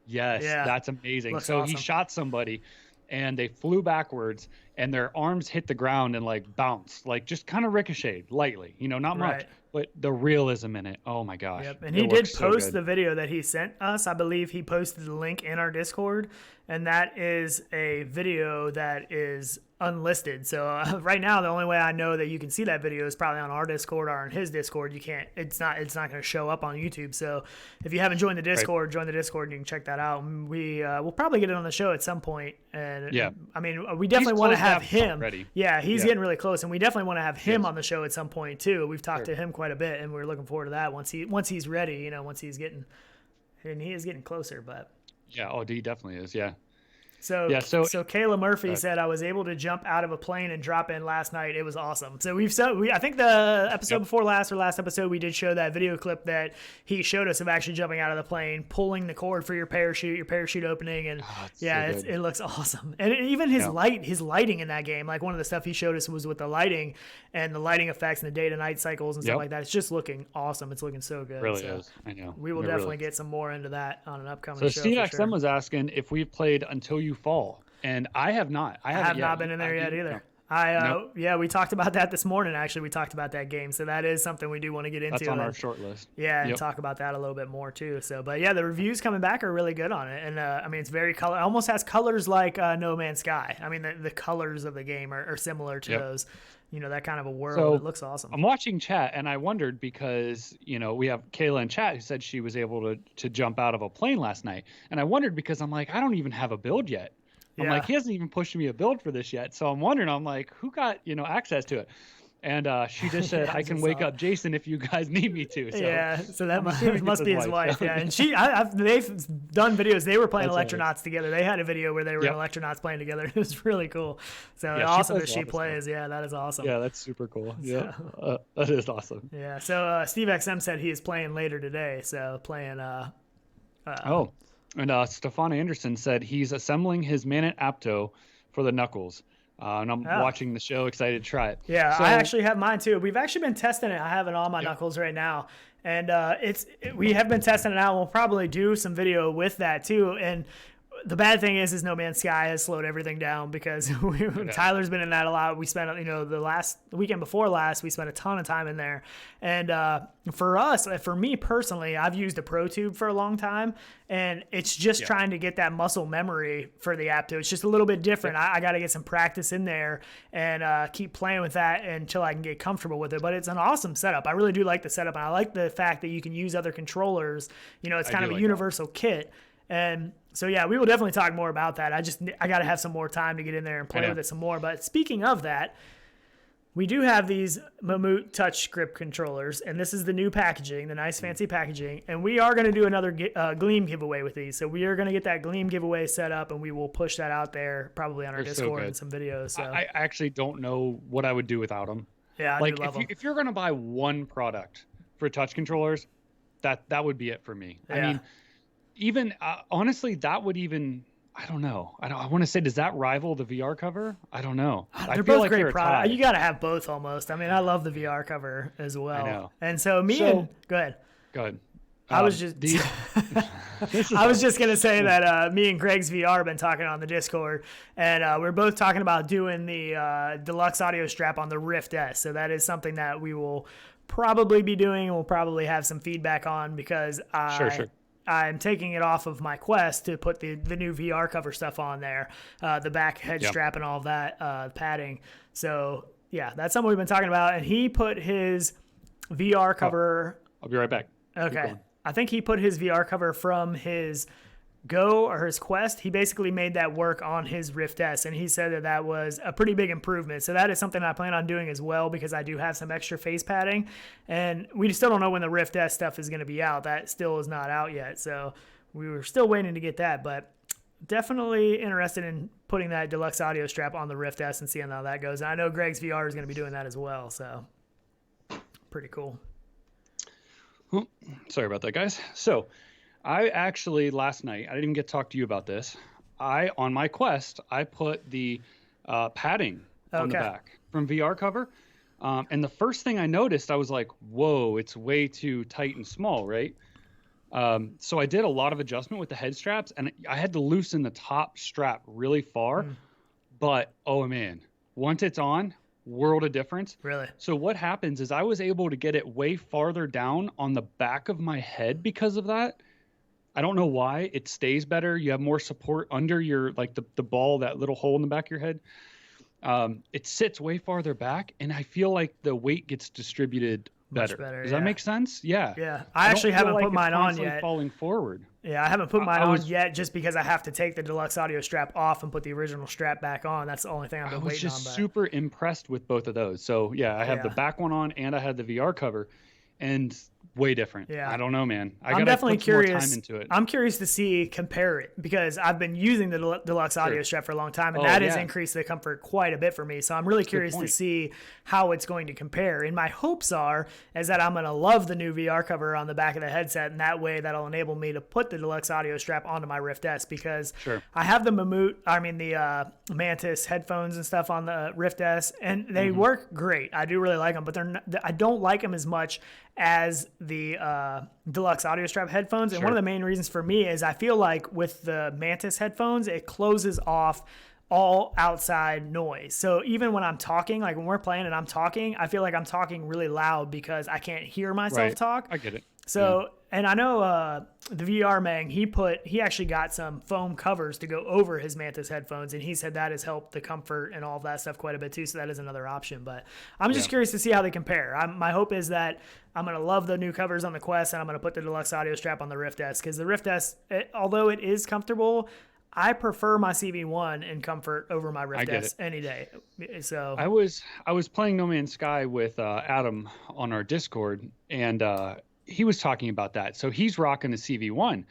Yes, that's amazing. Looks so awesome. He shot somebody and they flew backwards and their arms hit the ground and like bounce, like just kind of ricocheted lightly, you know, not much, but the realism in it. Oh my gosh. Yep. And he did post the video that he sent us. I believe he posted the link in our Discord, and that is a video that is unlisted. So right now, the only way I know that you can see that video is probably on our Discord or on his Discord. You can't. It's not going to show up on YouTube. So if you haven't joined the Discord, join the Discord and you can check that out. And we'll probably get it on the show at some point. And yeah, I mean, we definitely want to have him. Ready. Yeah, he's getting really close, and we definitely want to have him on the show at some point too. We've talked to him quite a bit, and we're looking forward to that once he's ready. You know, once he's getting, and he is getting closer. But yeah, oh, he definitely is. Yeah. So Kayla Murphy said, I was able to jump out of a plane and drop in last night. It was awesome. So I think the episode before last or last episode, we did show that video clip that he showed us of actually jumping out of the plane, pulling the cord for your parachute opening. And it looks awesome. And even his lighting in that game, like one of the stuff he showed us was with the lighting and the lighting effects and the day to night cycles and stuff like that. It's just looking awesome. It's looking so good. It really is. I know. We will definitely get some more into that on an upcoming show. So Steve XM was asking if we've played Until You Fall, and I have not. I have not been in there yet either. No. We talked about that this morning. Actually, we talked about that game, so that is something we do want to get into. That's on our short list. Yeah, and talk about that a little bit more too. So, but yeah, the reviews coming back are really good on it, and I mean, it's very color. It almost has colors like No Man's Sky. I mean, the colors of the game are similar to those. You know, that kind of a world. So, it looks awesome. I'm watching chat, and I wondered because, you know, we have Kayla in chat who said she was able to jump out of a plane last night. And I wondered because I'm like, I don't even have a build yet. I'm like, he hasn't even pushed me a build for this yet. So I'm wondering, I'm like, who got, you know, access to it? And she just said, I can wake up Jason if you guys need me to. So, so that must be his wife. Yeah, and they've done videos. They were playing Electronauts together. They had a video where they were in Electronauts playing together. It was really cool. So awesome that she plays. Yeah, that is awesome. Yeah, that's super cool. Yeah, that is awesome. Yeah, so Steve XM said he is playing later today. So playing. And Stefan Anderson said he's assembling his Manit Apto for the Knuckles. And I'm watching the show, excited to try it. Yeah, so, I actually have mine too. We've actually been testing it. I have it on my Knuckles right now. And we have been testing it out. We'll probably do some video with that too. And the bad thing is No Man's Sky has slowed everything down because Tyler's been in that a lot. We spent, the weekend before last, we spent a ton of time in there. And for me personally, I've used a Pro Tube for a long time, and it's just trying to get that muscle memory for the Apto. It's just a little bit different. I got to get some practice in there and keep playing with that until I can get comfortable with it. But it's an awesome setup. I really do like the setup, and I like the fact that you can use other controllers. It's kind of a universal kit. And so, yeah, we will definitely talk more about that. I got to have some more time to get in there and play with it some more. But speaking of that, we do have these Mammut touch grip controllers, and this is the new packaging, the nice fancy packaging. And we are going to do another Gleam giveaway with these. So we are going to get that Gleam giveaway set up, and we will push that out there probably on our Discord and some videos. So. I actually don't know what I would do without them. Yeah, I do love them. If you're going to buy one product for touch controllers, that would be it for me. Yeah. I mean, even honestly, that would even, I don't know. I want to say, does that rival the VR cover? I don't know. They're both great products. You got to have both almost. I mean, I love the VR cover as well. I know. And so go ahead. Go ahead. I was just gonna say that me and Greg's VR have been talking on the Discord, and we're both talking about doing the deluxe audio strap on the Rift S. So that is something that we will probably be doing, and we'll probably have some feedback on because I'm taking it off of my Quest to put the new VR cover stuff on there, the back head strap and all of that padding. So yeah, that's something we've been talking about. And he put his VR cover. I'll be right back. Okay. I think he put his VR cover from his Go or his Quest. He basically made that work on his Rift S, and he said that was a pretty big improvement. So that is something I plan on doing as well because I do have some extra face padding, and we still don't know when the Rift S stuff is going to be out. That still is not out yet, so we were still waiting to get that, but definitely interested in putting that deluxe audio strap on the Rift S and seeing how that goes. And I know Greg's VR is going to be doing that as well, so pretty cool. Oh, sorry about that, guys. So I actually, last night, I didn't even get to talk to you about this. On my Quest, I put the padding on the back from VR cover. And the first thing I noticed, I was like, whoa, it's way too tight and small, right? So I did a lot of adjustment with the head straps, and I had to loosen the top strap really far. But, oh man, once it's on, world of difference. Really? So what happens is I was able to get it way farther down on the back of my head because of that. I don't know why. It stays better. You have more support under your, like the ball, that little hole in the back of your head. It sits way farther back, and I feel like the weight gets distributed better. Does that make sense? Yeah. Yeah. I actually haven't put mine on yet. Falling forward. Yeah, I haven't put mine on yet just because I have to take the deluxe audio strap off and put the original strap back on. That's the only thing I've been waiting on. I was just super impressed with both of those. So, yeah, I have the back one on and I had the VR cover. And way different. Yeah. I don't know, man. I'm definitely curious. More time into it. I'm curious to compare it, because I've been using the deluxe audio strap for a long time, and that has increased the comfort quite a bit for me. So I'm really curious to see how it's going to compare. And my hopes is that I'm going to love the new VR cover on the back of the headset, and that way that'll enable me to put the deluxe audio strap onto my Rift S, because I have the Mantis headphones and stuff on the Rift S, and they work great. I do really like them, but I don't like them as much as the deluxe audio strap headphones. And one of the main reasons for me is I feel like with the Mantis headphones, it closes off all outside noise. So even when I'm talking, like when we're playing and I'm talking, I feel like I'm talking really loud because I can't hear myself talk. I get it. So, and I know the VR Mang, he actually got some foam covers to go over his Mantis headphones, and he said that has helped the comfort and all of that stuff quite a bit too, so that is another option. But I'm just curious to see how they compare. My hope is that I'm going to love the new covers on the Quest, and I'm going to put the deluxe audio strap on the Rift S, because the Rift S, although it is comfortable, I prefer my CV1 in comfort over my Rift S any day. So I was playing No Man's Sky with Adam on our Discord, and he was talking about that. So he's rocking the CV1,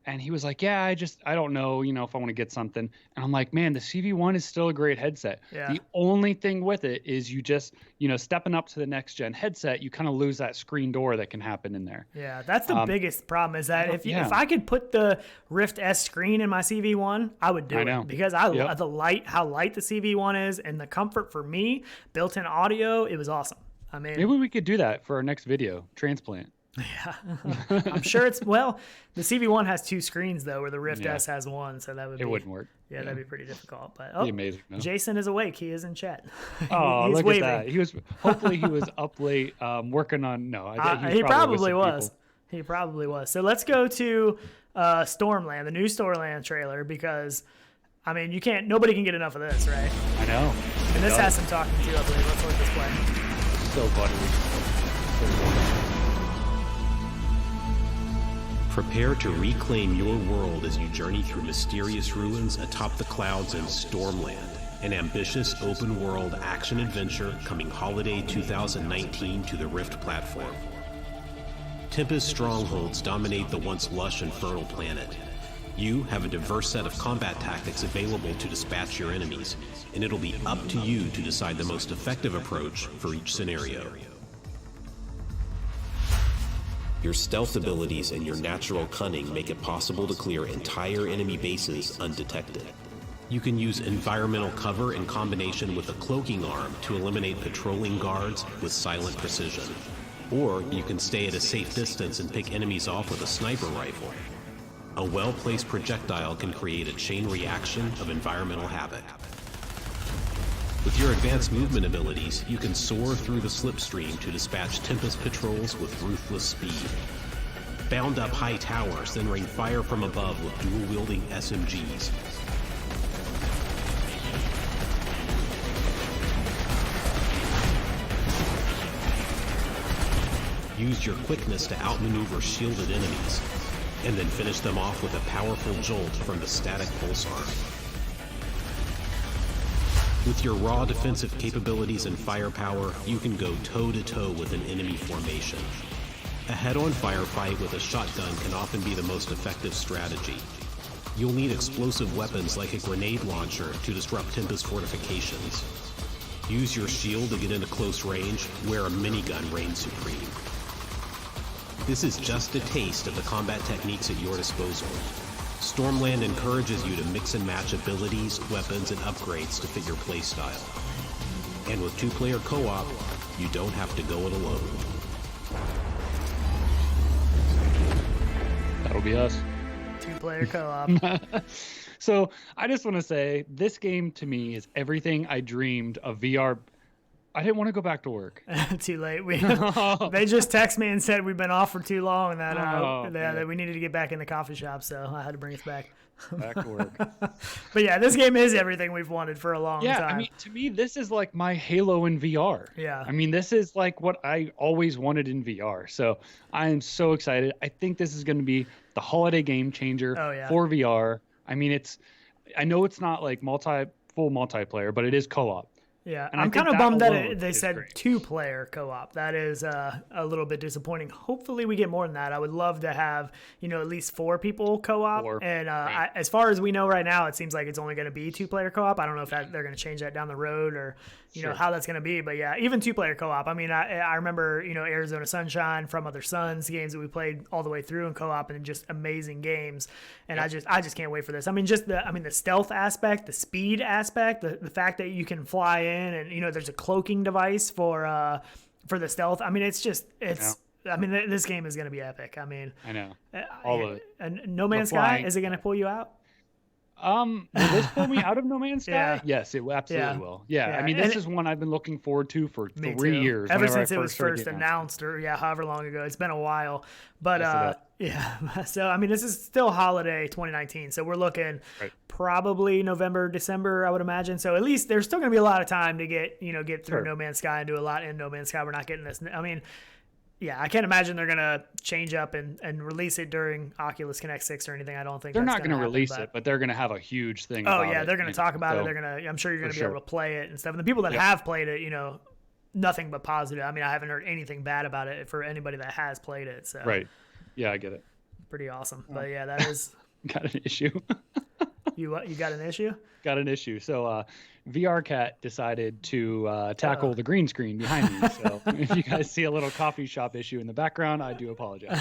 and he was like, yeah, I don't know, if I want to get something. And I'm like, man, the CV1 is still a great headset. Yeah. The only thing with it is you just, stepping up to the next gen headset, you kind of lose that screen door that can happen in there. Yeah. That's the biggest problem, is that if I could put the Rift S screen in my CV1, I would do it, because I love how light the CV1 is, and the comfort for me, built-in audio, it was awesome. I mean, maybe we could do that for our next video, transplant. Yeah, I'm sure the CV1 has 2 screens though, where the Rift S has 1, so it wouldn't work. Yeah, that'd be pretty difficult. But amazing. No? Jason is awake. He is in chat. Oh, he's look waving. At that. Hopefully he was up late working on. No, he probably was. He probably was. So let's go to Stormland, the new Stormland trailer, because nobody can get enough of this, right? I know. And this has some talking too, I believe. Let's let this play. So buttery. Prepare to reclaim your world as you journey through mysterious ruins atop the clouds in Stormland, an ambitious open-world action-adventure coming holiday 2019 to the Rift platform. Tempest strongholds dominate the once lush and fertile planet. You have a diverse set of combat tactics available to dispatch your enemies, and it'll be up to you to decide the most effective approach for each scenario. Your stealth abilities and your natural cunning make it possible to clear entire enemy bases undetected. You can use environmental cover in combination with a cloaking arm to eliminate patrolling guards with silent precision. Or you can stay at a safe distance and pick enemies off with a sniper rifle. A well-placed projectile can create a chain reaction of environmental havoc. With your advanced movement abilities, you can soar through the slipstream to dispatch Tempest patrols with ruthless speed. Bound up high towers, then rain fire from above with dual-wielding SMGs. Use your quickness to outmaneuver shielded enemies, and then finish them off with a powerful jolt from the static pulse arm. With your raw defensive capabilities and firepower, you can go toe-to-toe with an enemy formation. A head-on firefight with a shotgun can often be the most effective strategy. You'll need explosive weapons like a grenade launcher to disrupt Tempest fortifications. Use your shield to get into close range, where a minigun reigns supreme. This is just a taste of the combat techniques at your disposal. Stormland encourages you to mix and match abilities, weapons, and upgrades to fit your playstyle. And with 2-player co-op, you don't have to go it alone. That'll be us. 2-player co-op. So I just want to say this game to me is everything I dreamed of VR. I didn't want to go back to work. Too late. They just texted me and said we've been off for too long, that that we needed to get back in the coffee shop, so I had to bring us back. Back to work. But yeah, this game is everything we've wanted for a long time. Yeah, I mean, to me, this is like my Halo in VR. Yeah. I mean, this is like what I always wanted in VR. So I am so excited. I think this is going to be the holiday game changer for VR. I mean, I know it's not like full multiplayer, but it is co-op. Yeah, and I'm kind of bummed that they said great. 2-player co-op. That is a little bit disappointing. Hopefully we get more than that. I would love to have, at least 4 people co-op. And right. As far as we know right now, it seems like it's only going to be 2-player co-op. I don't know if they're going to change that down the road or, know, how that's going to be. But yeah, even 2-player co-op. I mean, I remember, Arizona Sunshine, From Other Suns, games that we played all the way through in co-op, and just amazing games. And I just can't wait for this. I mean, the stealth aspect, the speed aspect, the fact that you can fly in, and there's a cloaking device for the stealth. I mean, I mean, this game is going to be epic. I mean, I know all of it. And No Man's Sky, is it going to pull you out? Will this pull me out of No Man's Sky? Yeah. Yes, it absolutely will. Yeah, I mean, this is one I've been looking forward to for 3 years. Ever since it was first announced, or however long ago. It's been a while. But so I mean, this is still holiday 2019. So we're looking probably November, December, I would imagine. So at least there's still going to be a lot of time to get through No Man's Sky and do a lot in No Man's Sky. We're not getting this. I mean, yeah, I can't imagine they're going to change up and release it during Oculus Connect 6 or anything. I don't think they're not going to release it, but they're going to have a huge thing. Oh yeah, they're going to talk about it. They're going to. I'm sure you're going to be able to play it and stuff. And the people that have played it, nothing but positive. I mean, I haven't heard anything bad about it for anybody that has played it. So right, yeah, I get it. Pretty awesome. But yeah, that is got an issue. You got an issue? Got an issue. So VR Cat decided to tackle the green screen behind me. So if you guys see a little coffee shop issue in the background, I do apologize.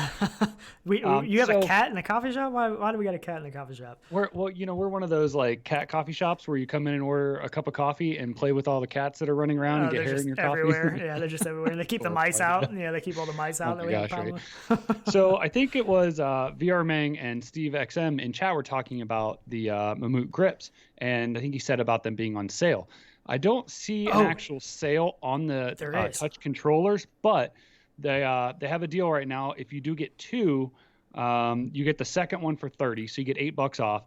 You have a cat in the coffee shop? Why do we got a cat in the coffee shop? We're one of those like cat coffee shops where you come in and order a cup of coffee and play with all the cats that are running around and get hair in your everywhere. coffee. Yeah, they're just everywhere. They keep the mice out. Yeah, they keep all the mice out. Oh my gosh, right. So I think it was VR Mang and Steve XM in chat were talking about the Mammut grips, and I think he said about them being on sale. I don't see an actual sale on the touch controllers, but they have a deal right now. If you do get 2, you get the second one for $30, so you get $8 off.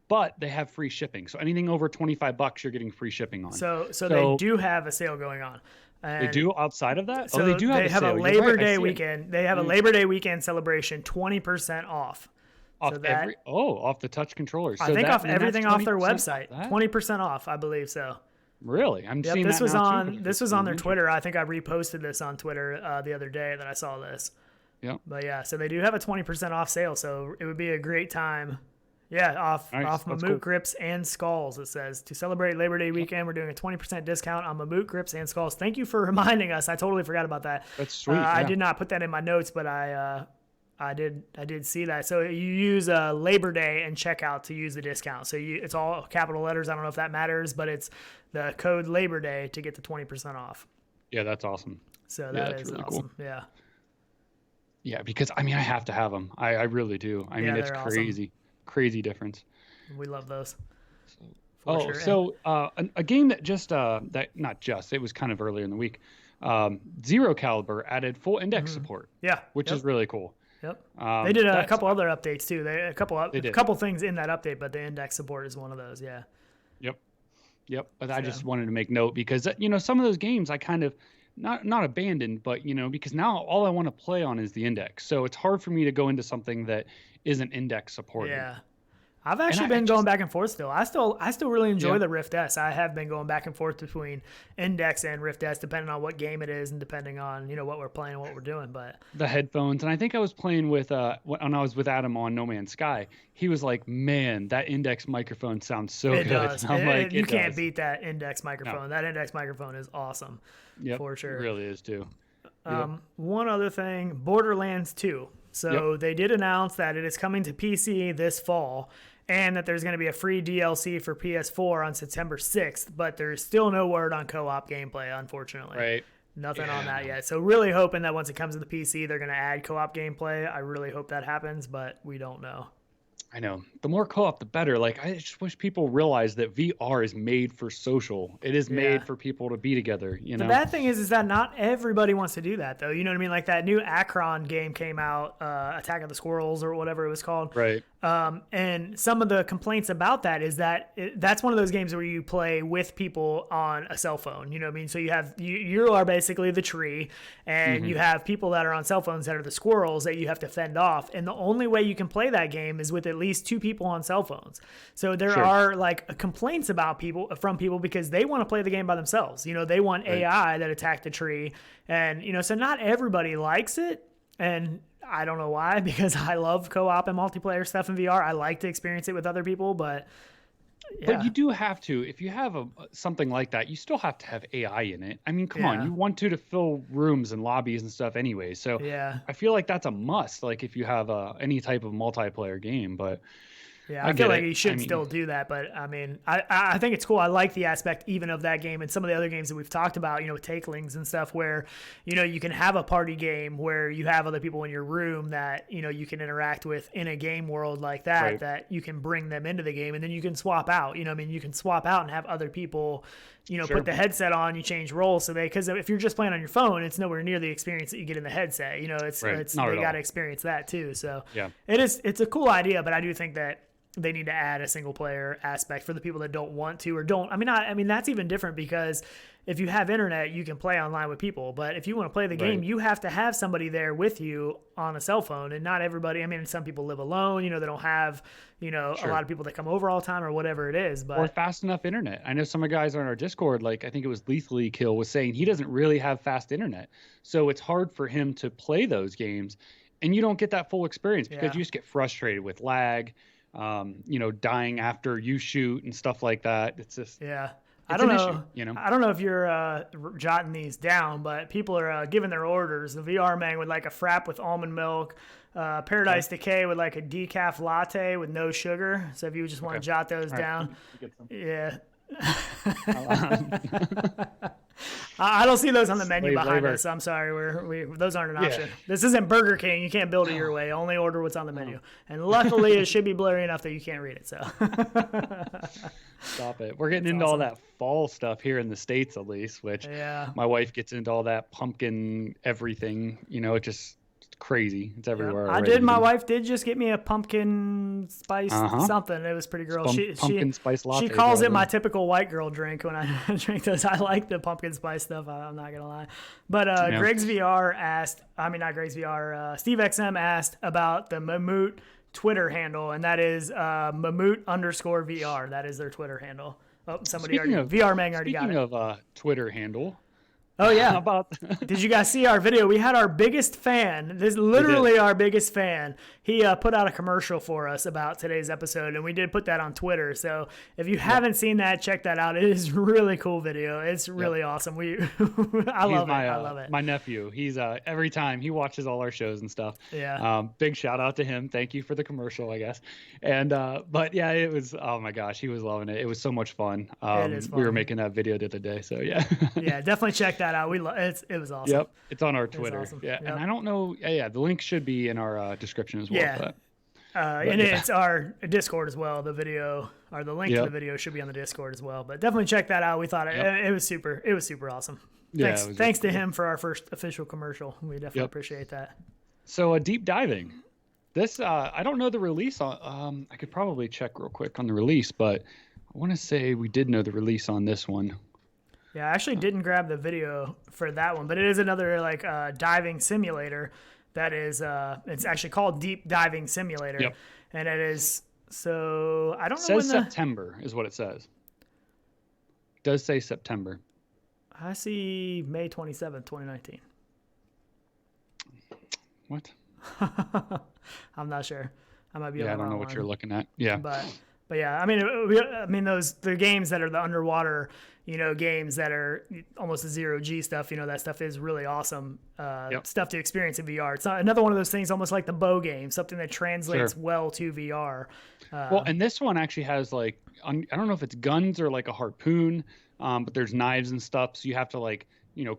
But they have free shipping, so anything over $25, you're getting free shipping on. So they do have a sale going on. And they do outside of that. So they do have a Labor Day weekend. They have a Labor Day weekend celebration, 20% off. Off off the touch controllers. So I think off everything off their website. 20% off, I believe so. Really? I'm seeing this that was now on too, this was on their Twitter. I think I reposted this on Twitter the other day that I saw this. Yeah. But yeah, so they do have a 20% off sale, so it would be a great time. Yeah, off Mammut grips and skulls. It says to celebrate Labor Day weekend, we're doing a 20% discount on Mammut grips and skulls. Thank you for reminding us. I totally forgot about that. That's sweet. I did not put that in my notes, but I did see that. So you use Labor Day and checkout to use the discount. So it's all capital letters. I don't know if that matters, but it's the code Labor Day to get the 20% off. Yeah, that's awesome. So that is really awesome. Cool. Yeah. Yeah, because I mean, I have to have them. I really do. I mean, it's crazy, crazy difference. We love those. A game that it was kind of earlier in the week. Zero Caliber added full index support. Yeah, which is really cool. Yep. They did a couple other updates too. A couple things in that update, but the index support is one of those. Yeah. Yep. But I just wanted to make note because some of those games I kind of not abandoned, but because now all I want to play on is the index. So it's hard for me to go into something that isn't index supported. Yeah. I've actually been going back and forth still. I still really enjoy the Rift S. I have been going back and forth between Index and Rift S, depending on what game it is and depending on what we're playing and what we're doing. But the headphones, and I think I was playing with when I was with Adam on No Man's Sky. He was like, "Man, that Index microphone sounds so good." Does. You can't beat that Index microphone. No. That Index microphone is awesome. Yep, for sure. It really is too. One other thing, Borderlands 2. So they did announce that it is coming to PC this fall. And that there's going to be a free DLC for PS4 on September 6th, but there's still no word on co-op gameplay, unfortunately. Right. Nothing on that yet. So really hoping that once it comes to the PC, they're going to add co-op gameplay. I really hope that happens, but we don't know. I know. the more co-op, the better. Like, I just wish people realize that VR is made for social. It is made for people to be together, you know? The bad thing is that not everybody wants to do that, though. You know what I mean? Like that new Akron game came out, Attack of the Squirrels or whatever it was called. Right. And some of the complaints about that is that that's one of those games where you play with people on a cell phone. You know what I mean? So you are basically the tree, and you have people that are on cell phones that are the squirrels that you have to fend off. And the only way you can play that game is with at least 2 people on cell phones. So there are like complaints from people because they want to play the game by themselves. You know, they want AI that attack the tree, and you know, so not everybody likes it, and I don't know why, because I love co-op and multiplayer stuff in VR. I like to experience it with other people, but But you do have to, if you have something like that, you still have to have AI in it. I mean, come on, you want to fill rooms and lobbies and stuff anyway. So I feel like that's a must, like if you have any type of multiplayer game. But yeah, I feel like you should still do that. But I mean, I think it's cool. I like the aspect even of that game and some of the other games that we've talked about, you know, with Takelings and stuff, where, you know, you can have a party game where you have other people in your room that, you know, you can interact with in a game world like that, that you can bring them into the game, and then you can swap out. You know what I mean? You can swap out and have other people, you know, put the headset on, you change roles. So because if you're just playing on your phone, it's nowhere near the experience that you get in the headset. You know, it's they got to experience that too. So it's a cool idea, but I do think that they need to add a single player aspect for the people that don't want to or don't. I mean, that's even different, because if you have internet, you can play online with people. But if you want to play the game, you have to have somebody there with you on a cell phone. And not everybody, I mean, some people live alone, you know, they don't have, you know, a lot of people that come over all the time or whatever it is. But or fast enough internet. I know some of the guys on our Discord, like I think it was Lethally Kill, was saying he doesn't really have fast internet. So it's hard for him to play those games. And you don't get that full experience because you just get frustrated with lag. You know, dying after you shoot and stuff like that. It's just I don't know. You know, I don't know if you're jotting these down, but people are giving their orders. The VR man would like a frap with almond milk. Paradise Decay would like a decaf latte with no sugar. So if you just want to jot those down, I don't see those on the menu behind us. I'm sorry, those aren't an option. This isn't Burger King. You can't build it your way. Only order what's on the menu. And luckily, it should be blurry enough that you can't read it. So stop it. We're getting into all that fall stuff here in the States, at least. Which my wife gets into all that pumpkin everything. You know, it's crazy. It's everywhere. My wife did just get me a pumpkin spice something. It was pretty girl. Pumpkin spice latte. She calls it my typical white girl drink when I drink those. I like the pumpkin spice stuff. I'm not gonna lie. But Greg's VR asked. I mean, not Greg's VR. Steve XM asked about the Mammut Twitter handle, and that is Mammut_VR. That is their Twitter handle. Oh, VR Mang already got it. Speaking of Twitter handle. Oh yeah. Did you guys see our video? We had our biggest fan. This is literally our biggest fan. He put out a commercial for us about today's episode, and we did put that on Twitter. So if you haven't seen that, check that out. It is a really cool video. It's really awesome. I love it. My nephew. He's every time he watches all our shows and stuff. Yeah. Big shout out to him. Thank you for the commercial, I guess. And but yeah, it was. Oh my gosh, he was loving it. It was so much fun. It is fun. We were making that video the other day, so yeah. Yeah, definitely check that out. It was awesome. Yep, it's on our Twitter. Awesome. Yeah, and I don't know. Yeah, the link should be in our description as well. Yeah. And it's our Discord as well. The video or the link to the video should be on the Discord as well. But definitely check that out. We thought it was super. It was super awesome. Thanks to him for our first official commercial. We definitely appreciate that. So deep diving. This I don't know the release on. I could probably check real quick on the release, but I want to say we did know the release on this one. Yeah, I actually didn't grab the video for that one, but it is another like diving simulator. That is, it's actually called Deep Diving Simulator, and it is. So I don't know. It says September is what it says. It does say September. I see May 27th, 2019. What? I'm not sure. I might be. Yeah, I don't know what you're looking at. Yeah, but yeah, I mean the games that are the underwater, you know, games that are almost the 0G stuff, you know, that stuff is really awesome stuff to experience in VR. It's not another one of those things, almost like the bow game, something that translates well to VR. Well, and this one actually has like, I don't know if it's guns or like a harpoon, but there's knives and stuff. So you have to like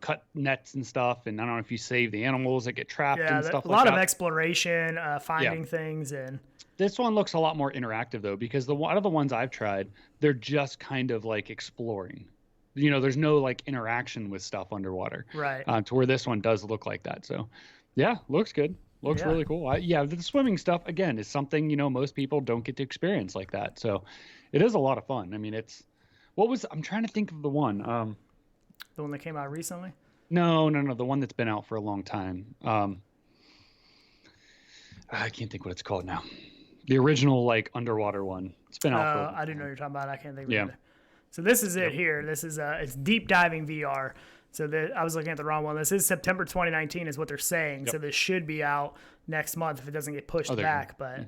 cut nets and stuff. And I don't know if you save the animals that get trapped and stuff like that. A lot of exploration, finding things. And this one looks a lot more interactive though, because out of the ones I've tried, they're just kind of like exploring. There's no like interaction with stuff underwater. Right. To where this one does look like that. So yeah, looks good. Looks really cool. The swimming stuff, again, is something, most people don't get to experience like that. So it is a lot of fun. I mean, I'm trying to think of the one. The one that came out recently? No. The one that's been out for a long time. I can't think what it's called now. The original, like, underwater one. It's been out for I didn't know what you're talking about. I can't think of it either. So this is it here. This is it's Deep Diving VR. So I was looking at the wrong one. This is September 2019 is what they're saying. Yep. So this should be out next month if it doesn't get pushed back. But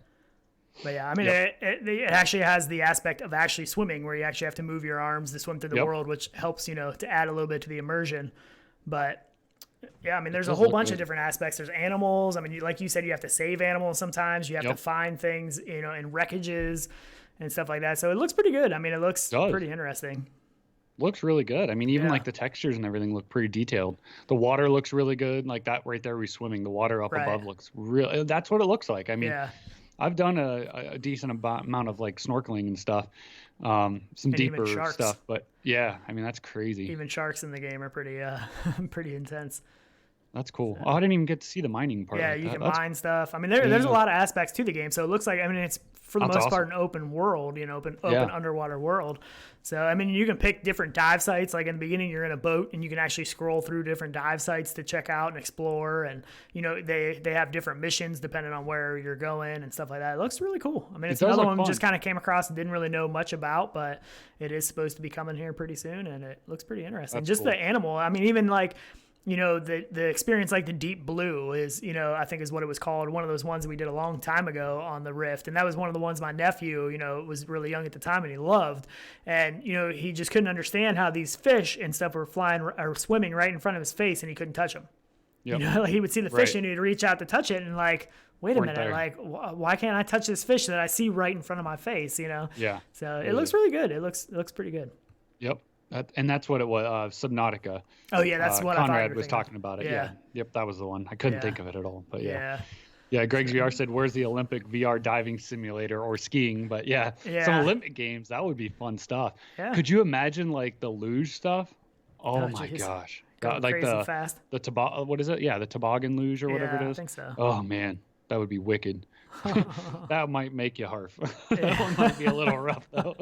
yeah, I mean, it actually has the aspect of actually swimming where you actually have to move your arms to swim through the world, which helps, to add a little bit to the immersion. But yeah, I mean, there's a whole bunch of different aspects. There's animals. I mean, like you said, you have to save animals sometimes. You have to find things, in wreckages and stuff like that. So it looks pretty good. I mean, it looks pretty interesting. Looks really good. I mean, even like the textures and everything look pretty detailed. The water looks really good. Like that right there, we're swimming. The water up above looks real. That's what it looks like. I mean, I've done a decent amount of like snorkeling and stuff, some deeper stuff. But yeah, I mean, that's crazy. Even sharks in the game are pretty pretty intense. That's cool. I didn't even get to see the mining part. Yeah, you can mine stuff. I mean, there's a lot of aspects to the game. So it looks like, I mean, it's for the most part an open world, open underwater world. So, I mean, you can pick different dive sites. Like in the beginning, you're in a boat and you can actually scroll through different dive sites to check out and explore. And, they have different missions depending on where you're going and stuff like that. It looks really cool. I mean, it's another one just kind of came across and didn't really know much about, but it is supposed to be coming here pretty soon. And it looks pretty interesting. Just the animal. I mean, even like, the experience like the Deep Blue is, I think is what it was called. One of those ones that we did a long time ago on the Rift. And that was one of the ones my nephew, was really young at the time and he loved. And, he just couldn't understand how these fish and stuff were flying or swimming right in front of his face and he couldn't touch them. Yep. Like he would see the fish and he'd reach out to touch it and like, wait a minute, like, why can't I touch this fish that I see right in front of my face, Yeah. So it looks really good. It looks pretty good. Yep. And that's what it was, Subnautica. Oh, yeah, that's what Conrad was talking about it. Yeah. Yep, that was the one. I couldn't think of it at all, but yeah. Greg's VR said, where's the Olympic VR diving simulator or skiing? But some Olympic games, that would be fun stuff. Yeah. Could you imagine, like, the luge stuff? Oh my gosh. Like fast. The what is it? Yeah, the toboggan luge or whatever it is. I think so. Oh, man, that would be wicked. That might make you harf. That one might be a little rough though.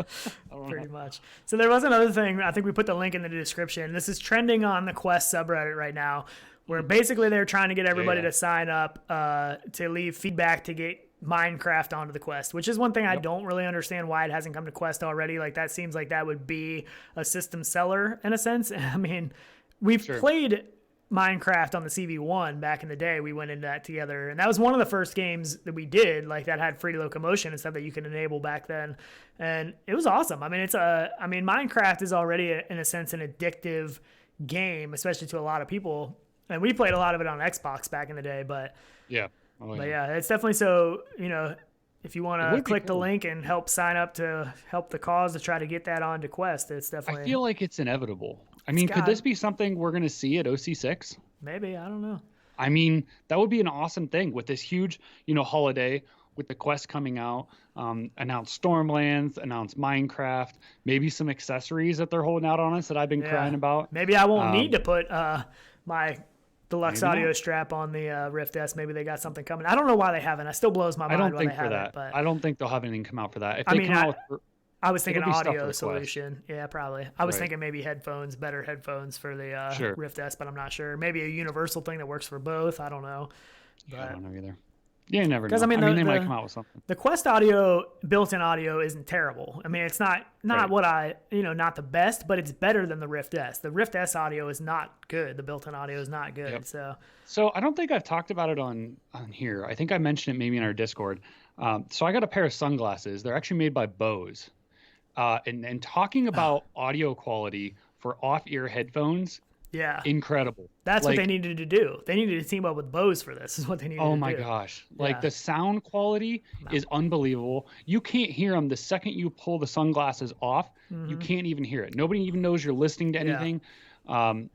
Pretty much. So there was another thing. I think we put the link in the description. This is trending on the Quest subreddit right now, where basically they're trying to get everybody to sign up to leave feedback to get Minecraft onto the Quest, which is one thing I don't really understand why it hasn't come to Quest already. Like that seems like that would be a system seller in a sense. I mean, we've played Minecraft on the CV1 back in the day. We went into that together, and that was one of the first games that we did like that had free locomotion and stuff that you could enable back then, and it was awesome. I mean, Minecraft is already in a sense an addictive game, especially to a lot of people, and we played a lot of it on Xbox back in the day. But it's definitely so. If you want to click the link and help sign up to help the cause to try to get that onto Quest, it's definitely. I feel like it's inevitable. I mean, could this be something we're going to see at OC6? Maybe. I don't know. I mean, that would be an awesome thing with this huge, holiday with the Quest coming out, announce Stormlands, announce Minecraft, maybe some accessories that they're holding out on us that I've been crying about. Maybe I won't need to put my deluxe audio strap on the Rift S. Maybe they got something coming. I don't know why they haven't. It still blows my mind why they haven't. But I don't think they'll have anything come out for that. If they come out with... I was thinking audio solution. Yeah, probably. I was thinking maybe better headphones for the Rift S, but I'm not sure. Maybe a universal thing that works for both. I don't know. But, I don't know either. Yeah, you never know. I mean, they might come out with something. The Quest audio, built-in audio, isn't terrible. I mean, it's not what not the best, but it's better than the Rift S. The Rift S audio is not good. The built-in audio is not good. Yep. So I don't think I've talked about it on here. I think I mentioned it maybe in our Discord. So I got a pair of sunglasses. They're actually made by Bose. And talking about audio quality for off-ear headphones, incredible. That's what they needed to do. They needed to team up with Bose for this. Is what they needed to do. Oh my gosh! Like the sound quality is unbelievable. You can't hear them the second you pull the sunglasses off. Mm-hmm. You can't even hear it. Nobody even knows you're listening to anything.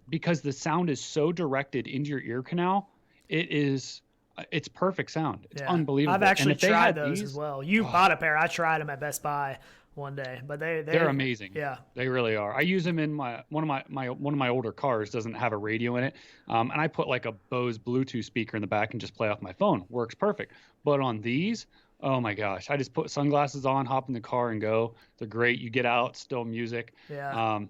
because the sound is so directed into your ear canal. It's perfect sound. It's unbelievable. I've actually tried those as well. You bought a pair. I tried them at Best Buy one day, but they're amazing. Yeah, they really are. I use them in one of my older cars doesn't have a radio in it, and I put like a Bose Bluetooth speaker in the back and just play off my phone. Works perfect. But on these, oh my gosh, I just put sunglasses on, hop in the car, and go. They're great. You get out, still music. Yeah.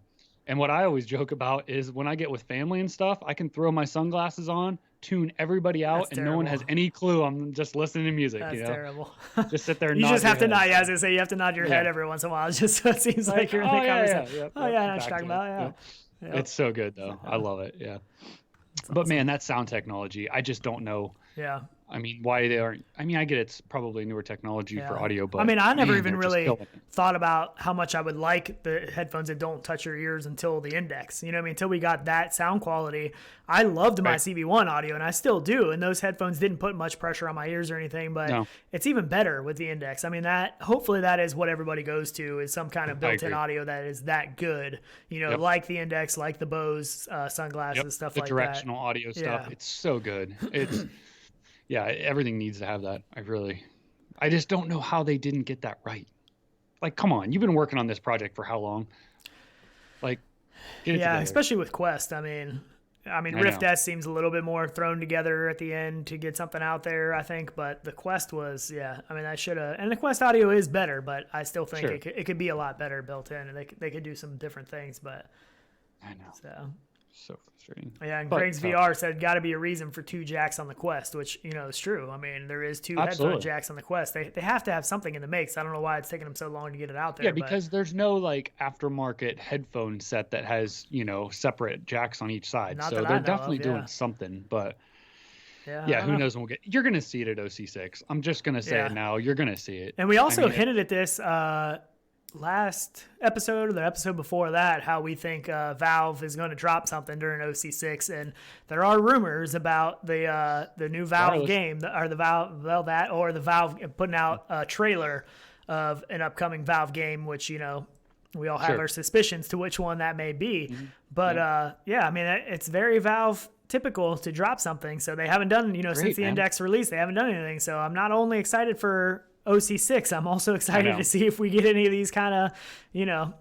And what I always joke about is when I get with family and stuff, I can throw my sunglasses on, tune everybody out, and no one has any clue I'm just listening to music. That's terrible. Just sit there and you nod just have to head. nod. Yeah, I was going to say, you have to nod your head every once in a while, just so it seems like you're in the conversation. I know what you're talking about. Yeah. It's so good, though. I love it. Yeah. But man, that sound technology, I just don't know. Yeah. I mean, why they aren't. I mean, I get it's probably newer technology for audio, but I mean, I never even really thought about how much I would like the headphones that don't touch your ears until the Index. You know what I mean? Until we got that sound quality. I loved my CV1 audio, and I still do. And those headphones didn't put much pressure on my ears or anything, but it's even better with the Index. I mean, hopefully that is what everybody goes to, is some kind of built-in audio that is that good. You know, like the Index, like the Bose sunglasses, stuff like that. The directional audio stuff. It's so good. It's yeah, everything needs to have that. I just don't know how they didn't get that right. Like, come on, you've been working on this project for how long? Like, get it together. Especially with Quest. I mean, Rift S seems a little bit more thrown together at the end to get something out there, I think. But the Quest was, I mean, I should have. And the Quest audio is better, but I still think it could be a lot better built in, and they could do some different things. But I know. So frustrating. Yeah, and Craig's VR said got to be a reason for 2 jacks on the Quest, which, is true. I mean, there is 2 headphone jacks on the Quest. They have to have something in the mix. I don't know why it's taking them so long to get it out there. Yeah, because there's no like aftermarket headphone set that has, separate jacks on each side. So they're definitely doing something, but who knows when you're going to see it at OC6. I'm just going to say it now. You're going to see it. And we also hinted at this last episode or the episode before that, how we think Valve is going to drop something during OC6, and there are rumors about the new Valve game, or the Valve putting out a trailer of an upcoming Valve game, which we all have our suspicions to which one that may be. But I mean, it's very Valve typical to drop something, so they haven't done since the Index release, they haven't done anything. So I'm not only excited for OC6, I'm also excited to see if we get any of these kind of,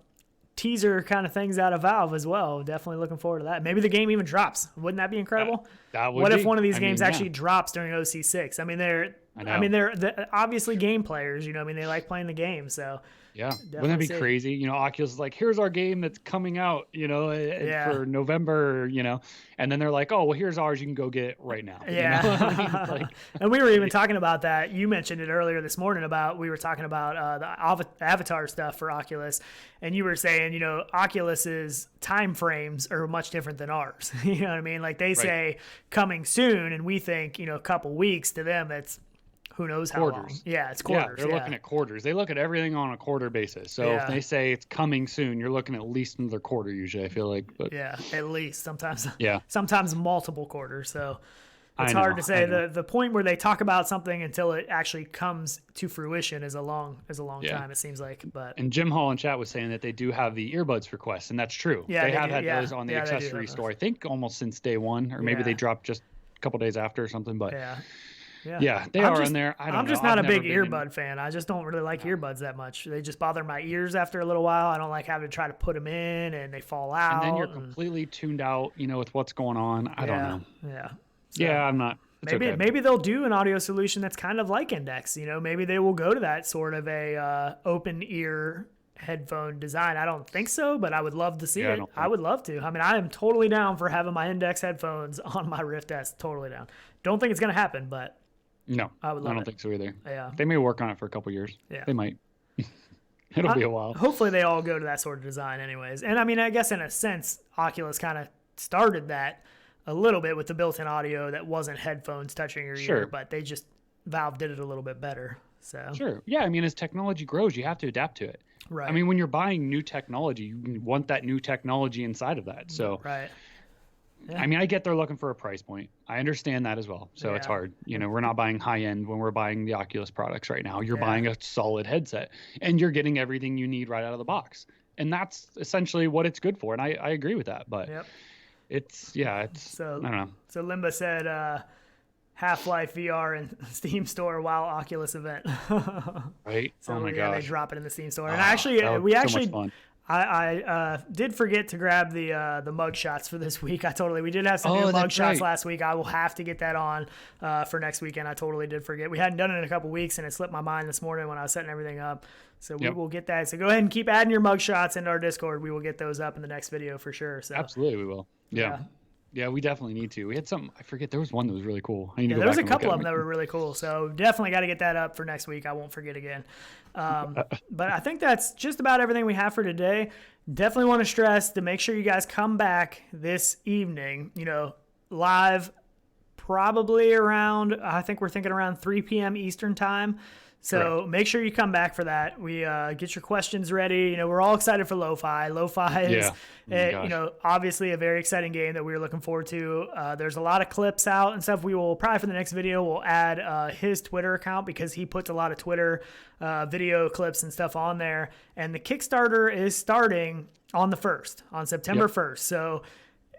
teaser kind of things out of Valve as well. Definitely looking forward to that. Maybe the game even drops. Wouldn't that be incredible? That would what if one of these games actually drops during OC6? I mean, they're obviously game players, they like playing the game. So yeah, wouldn't that be crazy? Oculus is like, here's our game that's coming out, for November, and then they're like, oh, well, here's ours. You can go get it right now. Yeah. And we were even talking about that. You mentioned it earlier this morning we were talking about the Avatar stuff for Oculus. And you were saying, Oculus's time frames are much different than ours. You know what I mean? Like they say coming soon, and we think, a couple weeks. To them, it's who knows how long. Yeah, it's quarters. Yeah, they're looking at quarters. They look at everything on a quarter basis. So if they say it's coming soon, you're looking at least another quarter usually, I feel like. But yeah, at least sometimes. Yeah. Sometimes multiple quarters. So it's hard to say. The point where they talk about something until it actually comes to fruition is a long time, it seems like. And Jim Hall in chat was saying that they do have the earbuds for Quest, and that's true. Yeah, they have had those on the accessory store, I think almost since day one, or maybe they dropped just a couple days after or something. But yeah, they are in there. I'm just not a big earbud fan. I just don't really like earbuds that much. They just bother my ears after a little while. I don't like having to try to put them in, and they fall out. And then you're completely tuned out, with what's going on. I don't know. Yeah. So I'm not. Maybe they'll do an audio solution that's kind of like Index. Maybe they will go to that sort of a open ear headphone design. I don't think so, but I would love to see it. I would love to. I mean, I am totally down for having my Index headphones on my Rift S. Totally down. Don't think it's going to happen, but no, I don't think so either. Yeah, they may work on it for a couple years. Yeah, they might. It'll be a while. Hopefully, they all go to that sort of design, anyways. And I mean, I guess in a sense, Oculus kind of started that a little bit with the built-in audio that wasn't headphones touching your ear, but Valve did it a little bit better. So yeah. I mean, as technology grows, you have to adapt to it. Right. I mean, when you're buying new technology, you want that new technology inside of that. So right. Yeah. I mean, I get they're looking for a price point. I understand that as well. So it's hard. We're not buying high end when we're buying the Oculus products right now. You're buying a solid headset, and you're getting everything you need right out of the box. and that's essentially what it's good for. And I agree with that. But it's so, I don't know. So Limba said Half-Life VR and Steam Store while Oculus event. Right. So oh my gosh. they drop it in the Steam Store. And actually, we actually. So much fun. I did forget to grab the mug shots for this week. We did have some new mug shots last week. I will have to get that on for next weekend. I totally did forget. We hadn't done it in a couple weeks, and it slipped my mind this morning when I was setting everything up. So we will get that. So go ahead and keep adding your mug shots into our Discord. We will get those up in the next video for sure. So absolutely, we will. Yeah, we definitely need to. We had some. I forget. There was one that was really cool. There was a couple of them that were really cool. So definitely got to get that up for next week. I won't forget again. But I think that's just about everything we have for today. Definitely want to stress to make sure you guys come back this evening. Live, probably around. I think we're thinking around 3 p.m. Eastern time. So make sure you come back for that. We get your questions ready. We're all excited for Lo-Fi. Lo-Fi is, obviously a very exciting game that we're looking forward to. There's a lot of clips out and stuff. We will probably for the next video, we'll add his Twitter account because he puts a lot of Twitter video clips and stuff on there. And the Kickstarter is starting on the 1st, on September 1st. So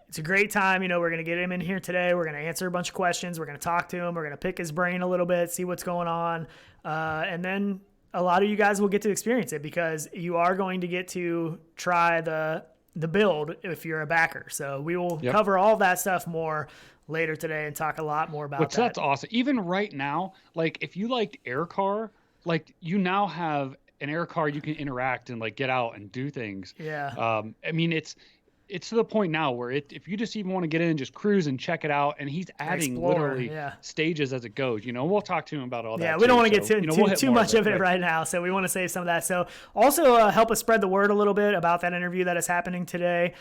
it's a great time. We're going to get him in here today. We're going to answer a bunch of questions. We're going to talk to him. We're going to pick his brain a little bit, see what's going on. And then a lot of you guys will get to experience it because you are going to get to try the build if you're a backer. So we will cover all that stuff more later today and talk a lot more about that. That's awesome. Even right now, like if you liked Air Car, like you now have an Air Car you can interact and like get out and do things. Yeah. I mean, it's to the point now where if you just even want to get in and just cruise and check it out, and he's adding literally stages as it goes. We'll talk to him about all that. Yeah, we don't want to get too much of it right now, so we want to save some of that. So also help us spread the word a little bit about that interview that is happening today.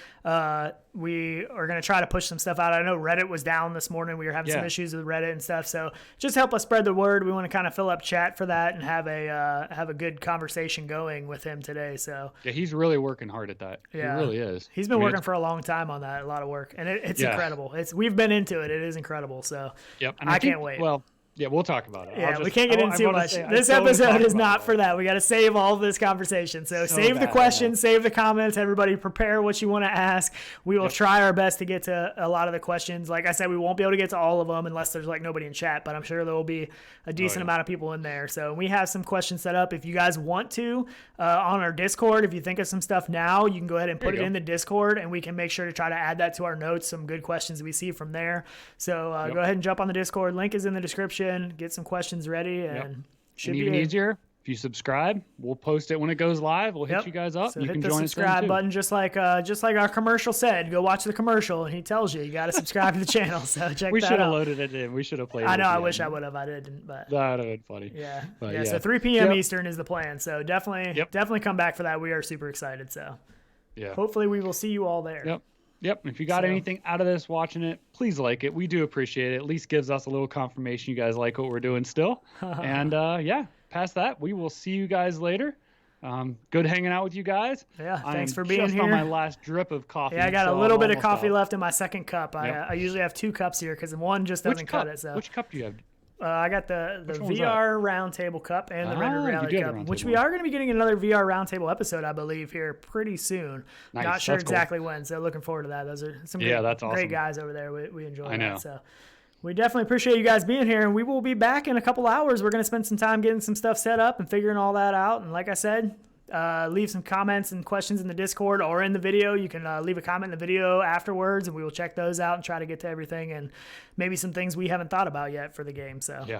We are going to try to push some stuff out. I know Reddit was down this morning. We were having some issues with Reddit and stuff. So just help us spread the word. We want to kind of fill up chat for that and have a good conversation going with him today. So yeah, he's really working hard at that. Yeah, he really is. He's been working for a long time on that. A lot of work, and it's incredible. We've been into it. It is incredible. So and I can't wait. Well. Yeah, we'll talk about it. Yeah, we can't get into too much. This episode is not for that. We got to save all of this conversation. So save the questions, save the comments. Everybody prepare what you want to ask. We will try our best to get to a lot of the questions. Like I said, we won't be able to get to all of them unless there's like nobody in chat, but I'm sure there will be a decent amount of people in there. So we have some questions set up. If you guys want to, on our Discord, if you think of some stuff now, you can go ahead and put it in the Discord, and we can make sure to try to add that to our notes, some good questions we see from there. So go ahead and jump on the Discord. Link is in the description. Get some questions ready, and should be even easier. If you subscribe, we'll post it when it goes live. We'll hit you guys up. So you hit can the join subscribe button, just like our commercial said. Go watch the commercial, and he tells you got to subscribe to the channel. So check that out. We should have loaded it in. We should have played. I know. I wish I would have. I didn't, but that would have been funny. Yeah. But so 3 p.m. Eastern is the plan. So definitely come back for that. We are super excited. So hopefully we will see you all there. Yep. If you got anything out of this watching it, please like it. We do appreciate it. At least gives us a little confirmation you guys like what we're doing still. And past that, we will see you guys later. Good hanging out with you guys. Yeah, thanks for being just here. on my last drip of coffee. Yeah, I got a little bit of coffee left in my second cup. I usually have 2 cups here because one just doesn't cut it. So which cup do you have? I got the VR Roundtable Cup and the Rendered Reality Cup, which we are going to be getting another VR Roundtable episode, I believe, here pretty soon. Nice. Not sure exactly when, so looking forward to that. Those are some great guys over there. We enjoy that. So we definitely appreciate you guys being here, and we will be back in a couple hours. We're going to spend some time getting some stuff set up and figuring all that out. And like I said, leave some comments and questions in the Discord or in the video. You can leave a comment in the video afterwards, and we will check those out and try to get to everything and maybe some things we haven't thought about yet for the game. So yeah,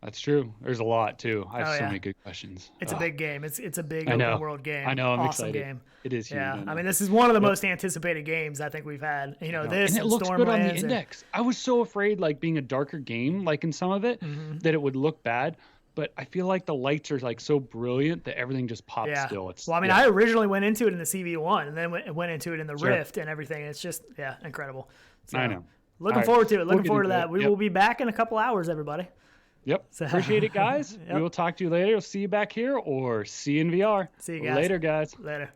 that's true. There's a lot too. I have so many good questions. It's a big game. It's a big open world game. I know. I'm awesome excited. Game. It is huge. Yeah. I mean, this is one of the most anticipated games I think we've had. This and it looks good on the index. I was so afraid, like being a darker game, like in some of it, that it would look bad. But I feel like the lights are like so brilliant that everything just pops still. I originally went into it in the CV1 and then went into it in the Rift and everything. It's just, incredible. So, I know. Looking forward to it. Looking forward to that. We will be back in a couple hours, everybody. Yep. So, appreciate it, guys. We will talk to you later. We'll see you back here or see you in VR. See you guys. Later, guys. Later.